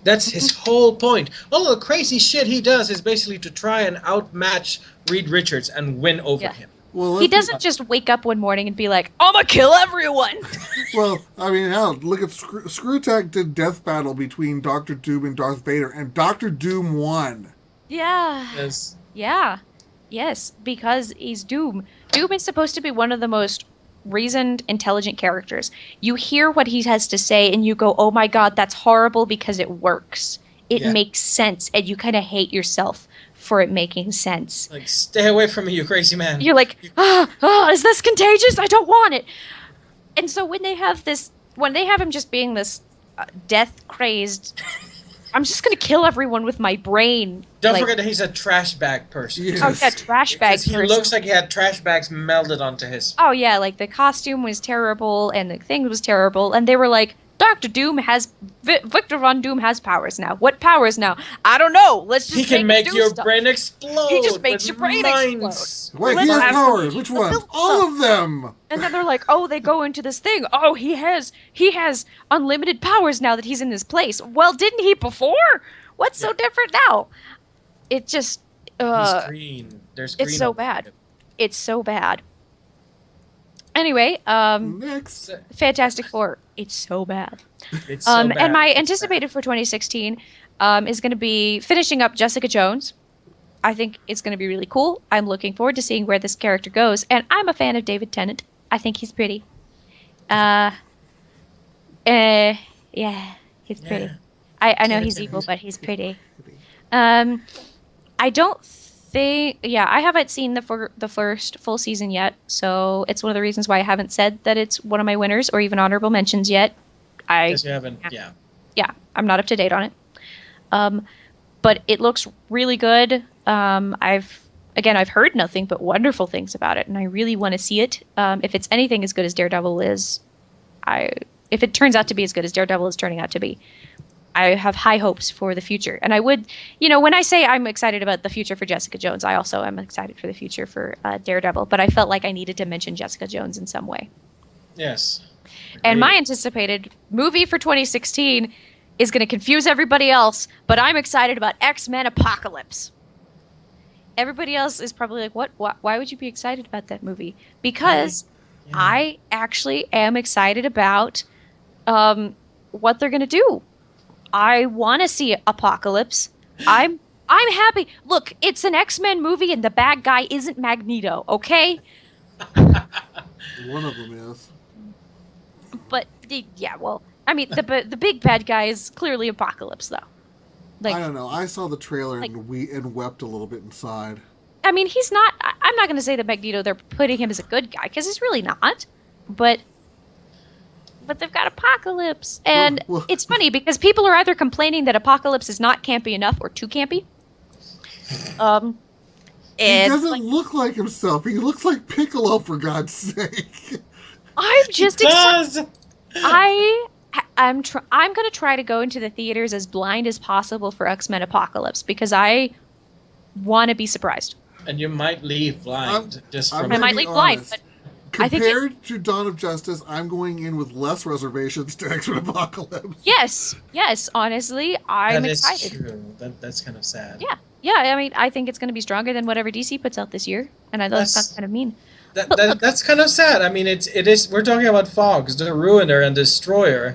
That's his whole point. All the crazy shit he does is basically to try and outmatch Reed Richards and win over Yeah. him. Well, He let's be- doesn't just wake up one morning and be like, "I'm gonna kill everyone." Well, I mean, hell, look at Screwtac did Death Battle between Doctor Doom and Darth Vader, and Doctor Doom won. Yeah. Yes. Yeah. Yes, because he's Doom. Doom is supposed to be one of the most reasoned, intelligent characters. You hear what he has to say and you go, "Oh my god, that's horrible," because it works. It Yeah. makes sense, and you kind of hate yourself for it making sense. Like, stay away from me, you crazy man. You're like, is this contagious? I don't want it. And so when they have him just being this death crazed, I'm just gonna kill everyone with my brain. Don't like, forget that he's a trash bag person. Yes. Oh yeah, trash bag Because he person. looks like he had trash bags melded onto his. Oh yeah, like the costume was terrible and the thing was terrible, and they were like, Doctor Doom has Victor Von Doom has powers now. What powers now? I don't know. Let's just He can make him make do your stuff. brain explode. He just makes with your brain minds. Wait, Let's he has have powers. him Which build ones? stuff. All of them. And then they're like, oh, they go into this thing. Oh, he has unlimited powers now that he's in this place. Well, didn't he before? What's so different now? It just He's green. There's green. it's so on bad. him. It's so bad. Anyway, Next. Fantastic Four. It's so bad. It's so bad. And my It's anticipated for 2016 is going to be finishing up Jessica Jones. I think it's going to be really cool. I'm looking forward to seeing where this character goes. And I'm a fan of David Tennant. I think he's pretty. Yeah, he's pretty. Yeah. I know Yeah, he's yeah, evil, he's but he's pretty. I don't think. Yeah, I haven't seen the first full season yet, so it's one of the reasons why I haven't said that it's one of my winners or even honorable mentions yet. Because you haven't. Yeah. Yeah, I'm not up to date on it. But it looks really good. I've heard nothing but wonderful things about it, and I really want to see it. If it's anything as good as Daredevil is, if it turns out to be as good as Daredevil is turning out to be, I have high hopes for the future. And I would, when I say I'm excited about the future for Jessica Jones, I also am excited for the future for Daredevil. But I felt like I needed to mention Jessica Jones in some way. Yes. And Agreed. my anticipated movie for 2016 is going to confuse everybody else, but I'm excited about X-Men Apocalypse. Everybody else is probably like, what? Why would you be excited about that movie? Because I actually am excited about what they're going to do. I want to see Apocalypse. I'm happy. Look, it's an X-Men movie and the bad guy isn't Magneto, okay? One of them is. But the big bad guy is clearly Apocalypse, though. I don't know. I saw the trailer like- and wept a little bit inside. I mean, he's not. I'm not going to say that Magneto. They're putting him as a good guy because he's really not. But they've got Apocalypse, and Well- it's funny because people are either complaining that Apocalypse is not campy enough or too campy. He And doesn't look like himself. He looks like Piccolo, for God's sake. I'm just excited. Does. I'm going to try to go into the theaters as blind as possible for X-Men Apocalypse because I want to be surprised. And you might leave blind just I'm from. I gonna might be leave blind, honest. but I think Compared to Dawn of Justice, I'm going in with less reservations to X-Men Apocalypse. yes, honestly, I'm That is excited. true. That's kind of sad. Yeah, I mean, I think it's going to be stronger than whatever DC puts out this year, and I know that sounds kind of mean. That's kind of sad. I mean, it is. We're talking about Fox, the Ruiner and Destroyer,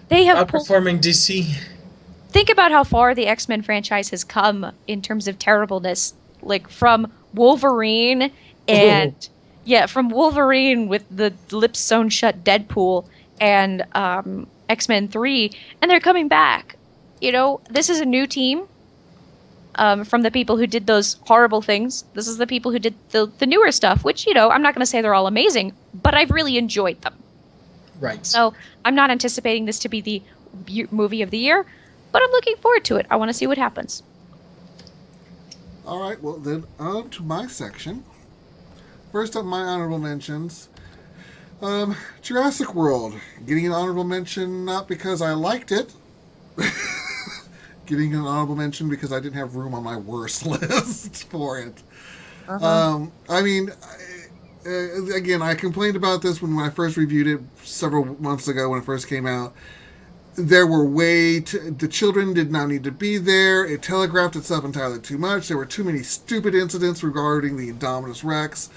They have outperforming DC. think about how far the X-Men franchise has come in terms of terribleness, like from Wolverine and from Wolverine with the lips sewn shut Deadpool and X-Men 3, and they're coming back. This is a new team. From the people who did those horrible things. This is the people who did the newer stuff, which, I'm not going to say they're all amazing, but I've really enjoyed them. Right. So I'm not anticipating this to be the movie of the year, but I'm looking forward to it. I want to see what happens. All right, well, then on to my section. First up, my honorable mentions. Jurassic World. Getting an honorable mention not because I liked it. Getting an honorable mention because I didn't have room on my worst list for it. I mean, again, I complained about this when I first reviewed it several months ago when it first came out. There were the children did not need to be there. It telegraphed itself entirely too much. There were too many stupid incidents regarding the Indominus Rex.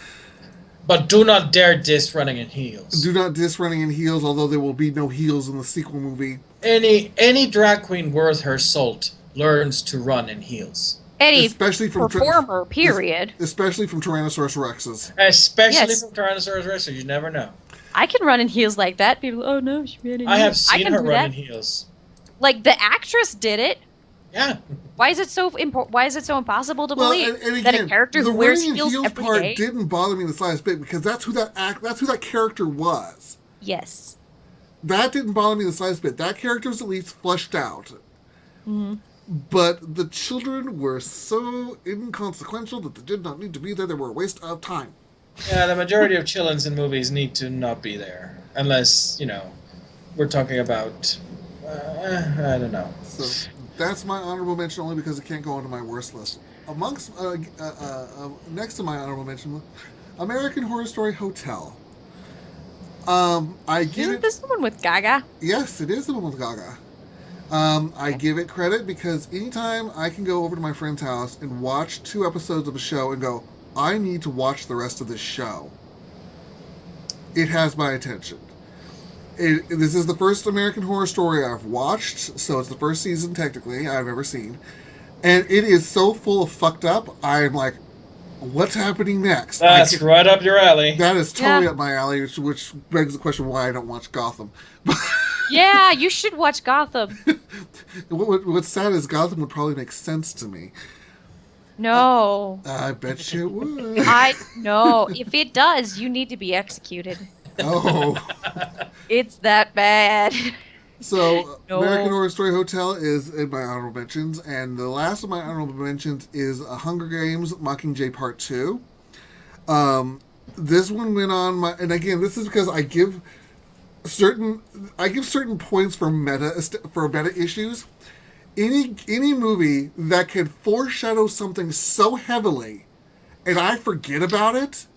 But do not dare diss running in heels. Do not diss running in heels, although there will be no heels in the sequel movie. Any drag queen worth her salt learns to run in heels. Any Especially from performer, period. Especially from Tyrannosaurus Rexes. Especially from Tyrannosaurus Rex, you never know. I can run in heels like that. People, oh no, she ran in heels. I have seen her run that. in heels. Like the actress did it. Yeah. Why is it so Why is it so impossible to believe and again, that a character who wears the heels heels every part day? didn't bother me in the slightest bit because that's who that character was. Yes. That didn't bother me in the slightest bit. That character was at least fleshed out. Mm-hmm. But the children were so inconsequential that they did not need to be there. They were a waste of time. Yeah, the majority of children's in movies need to not be there. Unless, we're talking about... I don't know. So that's my honorable mention only because it can't go onto my worst list. Amongst next to my honorable mention, American Horror Story Hotel. Isn't this the one with Gaga? Yes, it is the one with Gaga. I give it credit because anytime I can go over to my friend's house and watch 2 episodes of a show and go, I need to watch the rest of this show, it has my attention. This is the first American Horror Story I've watched, so it's the first season, technically, I've ever seen. And it is so full of fucked up, I'm like, what's happening next? That's right up your alley. That is totally up my alley, which begs the question why I don't watch Gotham. Yeah, you should watch Gotham. What's sad is Gotham would probably make sense to me. No. I bet you it would. No. If it does, you need to be executed. Oh. It's that bad. So, No. American Horror Story Hotel is in my honorable mentions, and the last of my honorable mentions is Hunger Games Mockingjay Part 2. This one went on my... And again, this is because I give certain points for meta issues. Any movie that can foreshadow something so heavily and I forget about it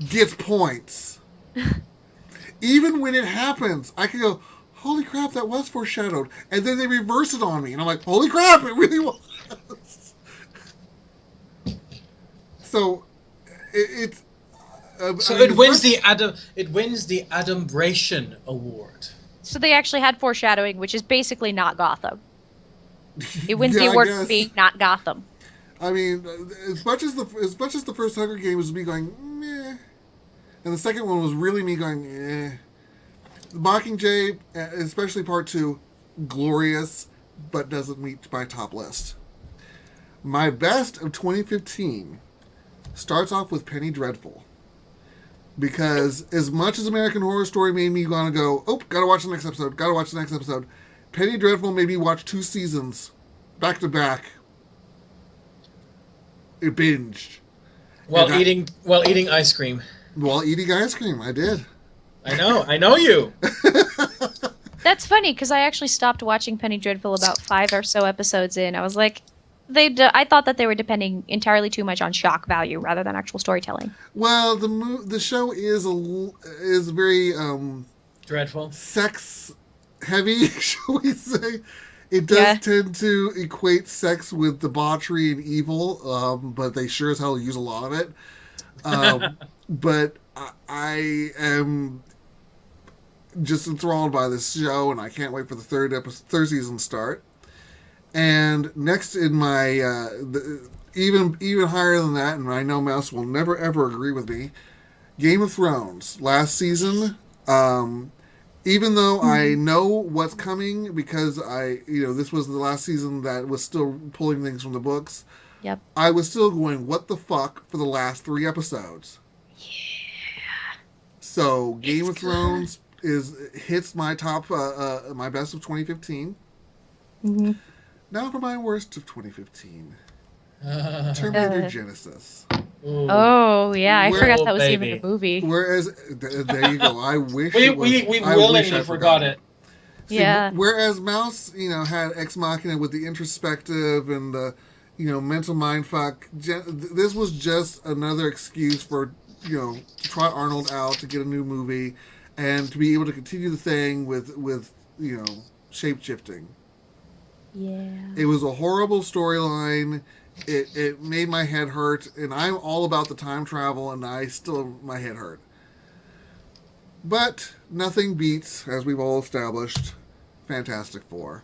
gets points. Even when it happens, I can go, holy crap, that was foreshadowed. And then they reverse it on me. And I'm like, holy crap, it really was. So, it wins the Adumbration Award. So they actually had foreshadowing, which is basically not Gotham. It wins the I award guess. for being not Gotham. I mean, as much as the first Hunger Games was me going, meh, and the second one was really me going, eh. Mockingjay, especially Part 2, glorious, but doesn't meet my top list. My best of 2015 starts off with Penny Dreadful. Because as much as American Horror Story made me want to go, oh, gotta watch the next episode, Penny Dreadful made me watch 2 seasons back to back. It binged. While eating ice cream. While eating ice cream, I did. I know you. That's funny, because I actually stopped watching Penny Dreadful about 5 or so episodes in. I was like, I thought that they were depending entirely too much on shock value rather than actual storytelling. Well, the show is very Dreadful. sex heavy, shall we say. It does tend to equate sex with debauchery and evil, but they sure as hell use a lot of it. But I am just enthralled by this show, and I can't wait for the third season to start. And next in my even higher than that, and I know Mouse will never ever agree with me, Game of Thrones last season. Even though I know what's coming because this was the last season that was still pulling things from the books. Yep. I was still going, what the fuck, for the last 3 episodes. Yeah. So Game of Thrones hits my top, my best of 2015. Mm-hmm. Now for my worst of 2015. Terminator Genesis. Ooh. Oh yeah, I Well, forgot that was baby. even a movie. Whereas, there you go. I wish We it was. we I wish willingly I forgot it. See, Yeah. Whereas Mouse, had Ex Machina with the introspective and the, mental mindfuck. This was just another excuse for, to try Arnold out to get a new movie, and to be able to continue the thing with shape shifting. Yeah. It was a horrible storyline. It made my head hurt, and I'm all about the time travel, and my head hurt. But nothing beats, as we've all established, Fantastic Four.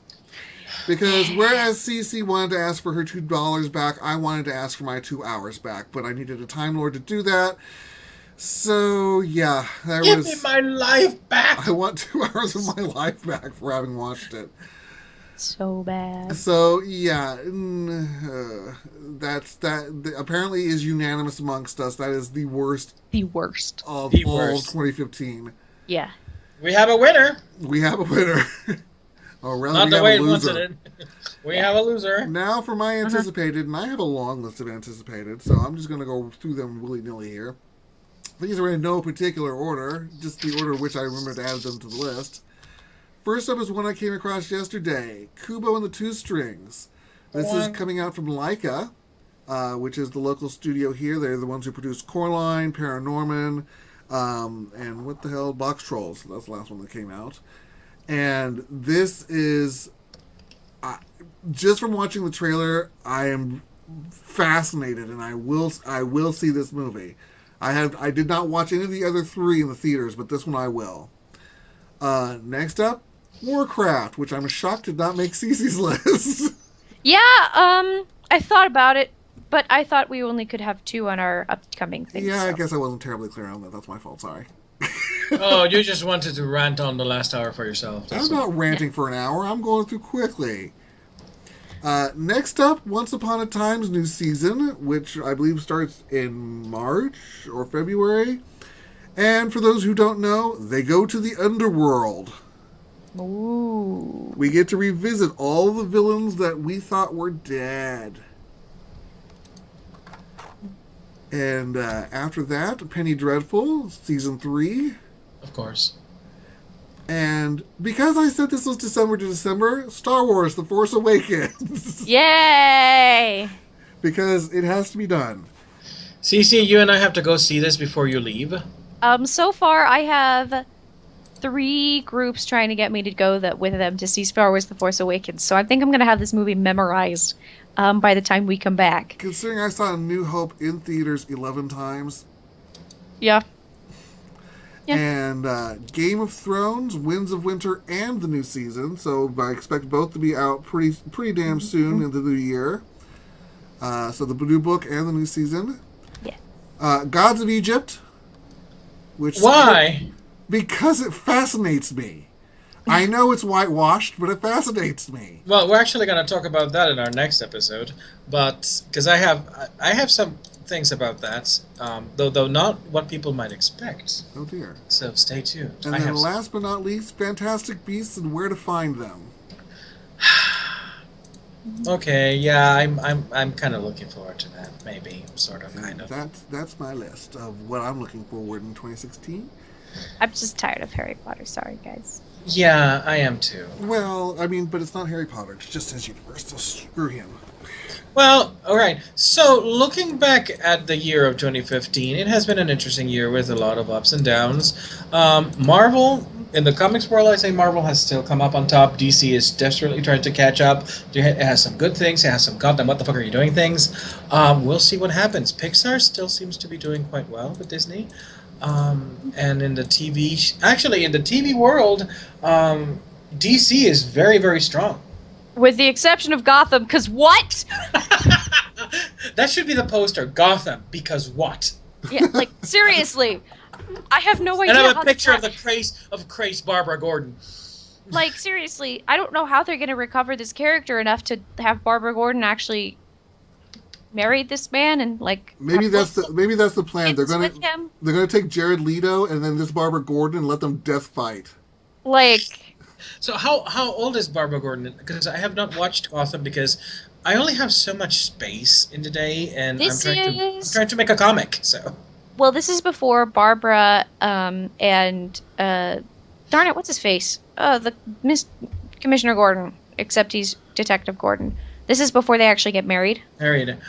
Because whereas Cece wanted to ask for her $2 back, I wanted to ask for my 2 hours back, but I needed a Time Lord to do that. So yeah, Give me my life back. I want 2 hours of my life back for having watched it. So bad. So yeah, that apparently is unanimous amongst us. That is the worst The worst. of The all worst. 2015. Yeah. We have a winner. We have a winner. Or rather, Not we the have way a it wants loser. it. We have a loser. Now for my anticipated, and I have a long list of anticipated, so I'm just going to go through them willy-nilly here. These are in no particular order, just the order in which I remember to add them to the list. First up is one I came across yesterday, Kubo and the Two Strings. This is coming out from Laika, which is the local studio here. They're the ones who produced Coraline, Paranorman, and what the hell, Box Trolls. That's the last one that came out. And this is, just from watching the trailer, I am fascinated, and I will see this movie. I did not watch any of the other three in the theaters, but this one I will. Next up, Warcraft, which I'm shocked did not make Cece's list. Yeah, I thought about it, but I thought we only could have 2 on our upcoming things. Yeah, so. I guess I wasn't terribly clear on that. That's my fault, sorry. Oh, you just wanted to rant on the last hour for yourself. I'm not ranting for an hour. I'm going through quickly. Next up, Once Upon a Time's new season, which I believe starts in March or February. And for those who don't know, they go to the underworld. Ooh. We get to revisit all the villains that we thought were dead. And after that, Penny Dreadful, season 3. Of course. And because I said this was December to December, Star Wars The Force Awakens. Yay! Because it has to be done. Cece, you and I have to go see this before you leave. So far I have 3 groups trying to get me to go with them to see Star Wars The Force Awakens. So I think I'm going to have this movie memorized by the time we come back. Considering I saw New Hope in theaters 11 times. Yeah. Yeah. And Game of Thrones, Winds of Winter, and the new season. So I expect both to be out pretty damn soon in the new year. So the new book and the new season. Yeah. Gods of Egypt. Why? Because it fascinates me. I know it's whitewashed, but it fascinates me. Well, we're actually going to talk about that in our next episode, but because I have some things about that, though not what people might expect. Oh dear. So stay tuned. And then last but not least, Fantastic Beasts and Where to Find Them. Okay, yeah, I'm kind of looking forward to that. Maybe, sort of, kind of. That's my list of what I'm looking forward in 2016. I'm just tired of Harry Potter. Sorry, guys. Yeah, I am too. Well, I mean, but it's not Harry Potter. It's just his universe, so screw him. Well, alright, so looking back at the year of 2015, it has been an interesting year with a lot of ups and downs. Marvel, in the comics world, I'd say Marvel has still come up on top. DC is desperately trying to catch up. It has some good things, it has some goddamn what the fuck are you doing things. We'll see what happens. Pixar still seems to be doing quite well with Disney. And in the TV world, DC is very, very strong. With the exception of Gotham, because what? That should be the poster. Gotham, because what? Yeah, like, seriously. I have no idea. And I have how a picture of they're the craze Barbara Gordon. Like, seriously, I don't know how they're going to recover this character enough to have Barbara Gordon actually marry this man and, like... Maybe that's the plan. They're with him. gonna take Jared Leto and then this Barbara Gordon and let them death fight. Like... So how old is Barbara Gordon? Because I have not watched Gotham because I only have so much space in the day, and This I'm is trying to make a comic. So well, this is before Barbara and darn it, what's his face? The Miss Commissioner Gordon, except he's Detective Gordon. This is before they actually get married. Harriet.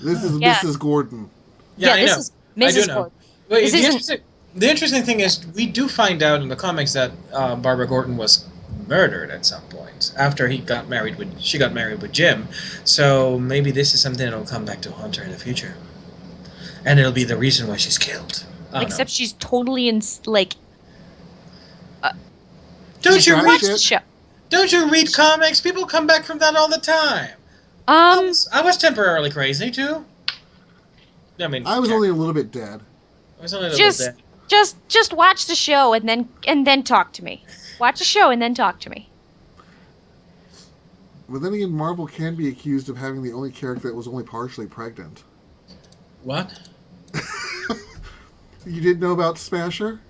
This is Yeah. Mrs. Gordon. Yeah, I this know. is I do Mrs. know. Gordon. Wait, This isn't. the interesting thing is we do find out in the comics that Barbara Gordon was murdered at some point after she got married with Jim. So maybe this is something that'll come back to haunt her in the future, and it'll be the reason why she's killed. I don't know. Except she's totally in like. Don't you Right. Watch read? the show. Don't you read comics? People come back from that all the time. Um, I was temporarily crazy too. I mean, I was yeah, only a little bit dead. I was only a little just, bit. just watch the show and then talk to me. Watch the show and then talk to me. But then again, Marvel can be accused of having the only character that was only partially pregnant. What? You didn't know about Smasher?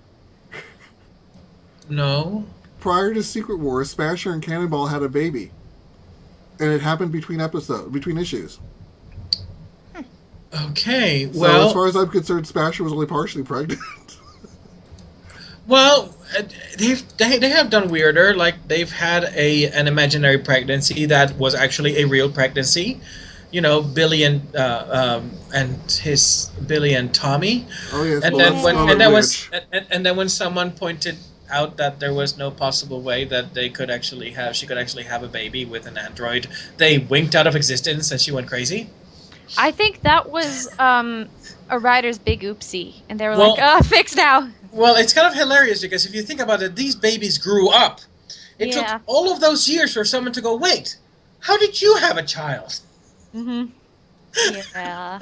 No. Prior to Secret Wars, Smasher and Cannonball had a baby. And it happened between issues. Okay. So Well. as far as I'm concerned, Smasher was only partially pregnant. Well, they have done weirder. Like they've had an imaginary pregnancy that was actually a real pregnancy. You know, Billy and Tommy. Oh yes, And well, then that's when Scarlet and then Witch. and then when someone pointed out that there was no possible way that she could actually have a baby with an android, they winked out of existence and she went crazy. I think that was a writer's big oopsie, and they were Well- like, fix now. Well, it's kind of hilarious because if you think about it, these babies grew up. It Yeah. took all of those years for someone to go, wait, how did you have a child? Mm-hmm. Yeah.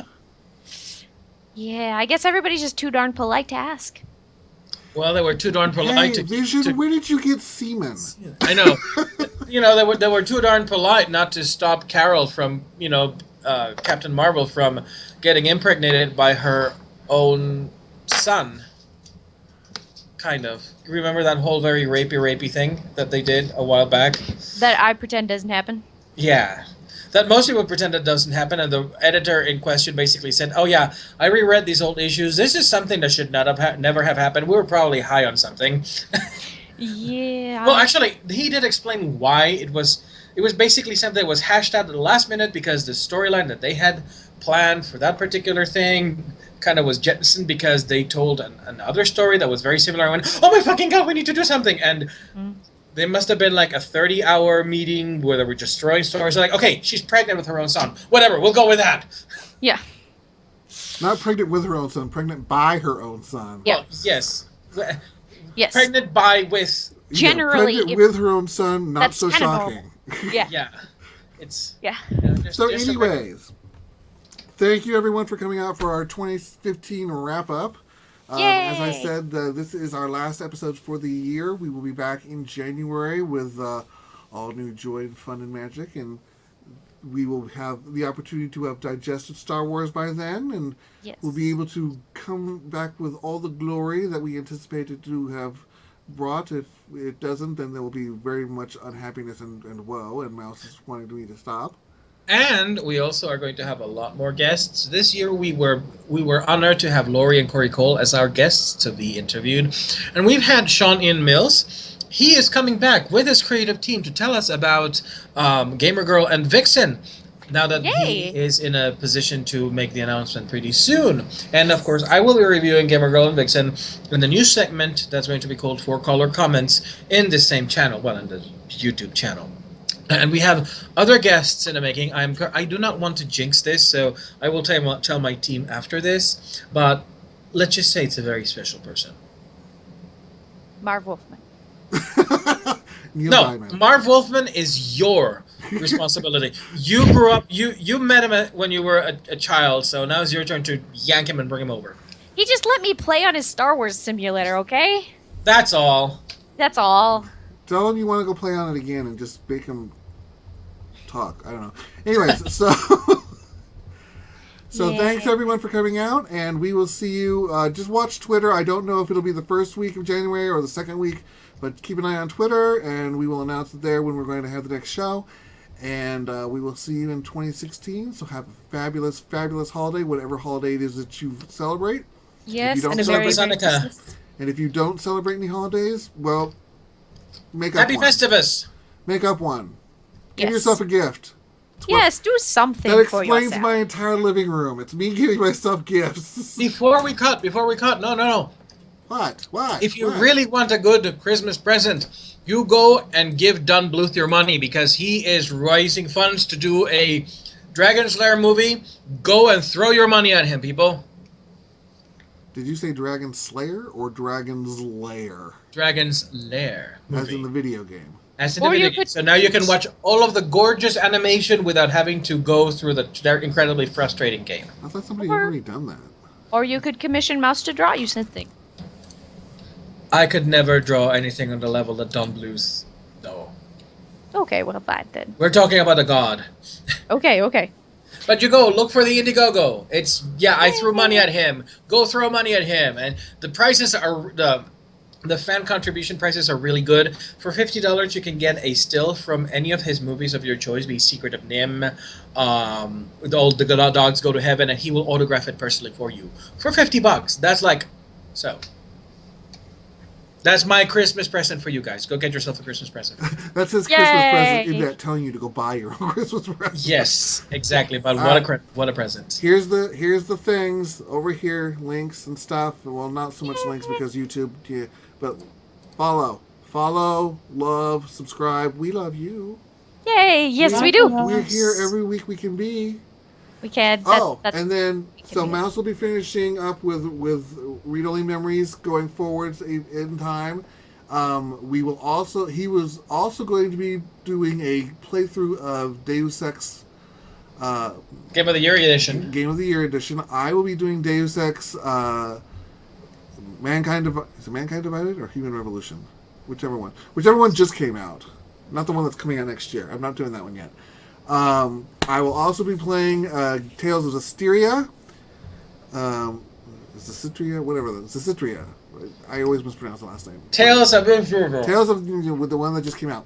Yeah, I guess everybody's just too darn polite to ask. Well, they were too darn polite Hey, Vision, where did you get semen? I know. You know, they were too darn polite not to stop Carol from, Captain Marvel from getting impregnated by her own son. Kind of. You remember that whole very rapey thing that they did a while back? That I pretend doesn't happen. Yeah. That most people pretend it doesn't happen, and the editor in question basically said, "Oh yeah, I reread these old issues. This is something that should not have never have happened. We were probably high on something." Yeah. Well, actually, he did explain why it was. It was basically something that was hashed out at the last minute because the storyline that they had planned for that particular thing kind of was jettisoned because they told another story that was very similar. I went, "Oh my fucking god, we need to do something!" And there must have been like a 30-hour meeting where they were just throwing stories. They're like, "Okay, she's pregnant with her own son. Whatever, we'll go with that." Yeah. Not pregnant with her own son, pregnant by her own son. Yeah. Well, yes. Yes. Pregnant by with. Generally, pregnant if- with her own son, not That's so kind of shocking. Yeah. Yeah. It's. Yeah. So there's some- anyways, thank you everyone for coming out for our 2015 wrap-up. Yay! As I said, this is our last episode for the year. We will be back in January with all new joy and fun and magic, and we will have the opportunity to have digested Star Wars by then, and Yes. we'll be able to come back with all the glory that we anticipated to have brought. If it doesn't, then there will be very much unhappiness and woe, and Mouse is wanting me to stop. And we also are going to have a lot more guests. This year we were honored to have Laurie and Corey Cole as our guests to be interviewed. And we've had Sean Ian Mills. He is coming back with his creative team to tell us about Gamer Girl and Vixen. Now that he Yay. is in a position to make the announcement pretty soon. And of course, I will be reviewing Gamer Girl and Vixen in the new segment that's going to be called 4-Caller Comments in this same channel, well, in the YouTube channel. And we have other guests in the making. I do not want to jinx this, so I will tell my team after this. But let's just say it's a very special person. Marv Wolfman. Neil No, Diamond. Marv Wolfman is your responsibility. You grew up. You met him when you were a child, so now it's your turn to yank him and bring him over. He just let me play on his Star Wars simulator, okay? That's all. That's all. Tell him you want to go play on it again and just make him talk. I don't know. Anyways, so So thanks everyone for coming out, and we will see you. Just watch Twitter. I don't know if it'll be the first week of January or the second week, but keep an eye on Twitter, and we will announce it there when we're going to have the next show. And we will see you in 2016. So have a fabulous, fabulous holiday, whatever holiday it is that you celebrate. Yes, don't and a celebrate Merry Hanukkah. Christmas. And if you don't celebrate any holidays, well, make up Happy one. Festivus. Make up one. Give Yes. yourself a gift. Yes, do something That for explains yourself. my entire living room. It's me giving myself gifts. Before we cut, no. What? If you What? really want a good Christmas present, you go and give Don Bluth your money because he is raising funds to do a Dragon Slayer movie. Go and throw your money at him, people. Did you say Dragon Slayer or Dragon's Lair? Dragon's Lair As movie. in the video game. As in the Or you video game. could- So now you can watch all of the gorgeous animation without having to go through their incredibly frustrating game. I thought somebody had already done that. Or you could commission Mouse to draw you something. I could never draw anything on the level that Don Bluth. No. Okay, well, fine then. We're talking about a god. Okay. But you go, look for the Indiegogo. It's, I threw money at him. Go throw money at him. And the prices are, the fan contribution prices are really good. For $50, you can get a still from any of his movies of your choice, be Secret of Nim, all the dogs go to heaven, and he will autograph it personally for you. For $50. That's like, so. That's my Christmas present for you guys. Go get yourself a Christmas present. That's his Christmas present in Yay. that telling you to go buy your own Christmas present. Yes, exactly. But what a present. Here's the things over here, links and stuff. Well, not so much links because YouTube, but follow, love, subscribe. We love you. Yay! Yes, we do. We're here every week we can be. We can. That's And then so be it. Mouse will be finishing up with Read Only Memories going forwards in time. He was also going to be doing a playthrough of Deus Ex Game of the Year edition. Game of the Year edition. I will be doing Deus Ex Mankind Divided or Human Revolution, whichever one just came out, not the one that's coming out next year. I'm not doing that one yet. I will also be playing Tales of Zestiria. Zestiria, whatever. Zestiria. I always mispronounce the last name. Tales of With the one that just came out.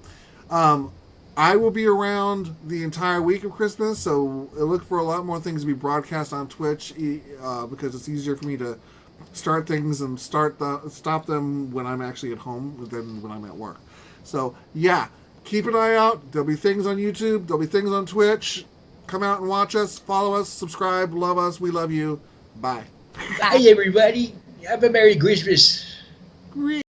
I will be around the entire week of Christmas, so look for a lot more things to be broadcast on Twitch because it's easier for me to start things and stop them when I'm actually at home than when I'm at work. So, yeah. Keep an eye out. There'll be things on YouTube. There'll be things on Twitch. Come out and watch us. Follow us. Subscribe. Love us. We love you. Bye. Hi, everybody. Have a Merry Christmas.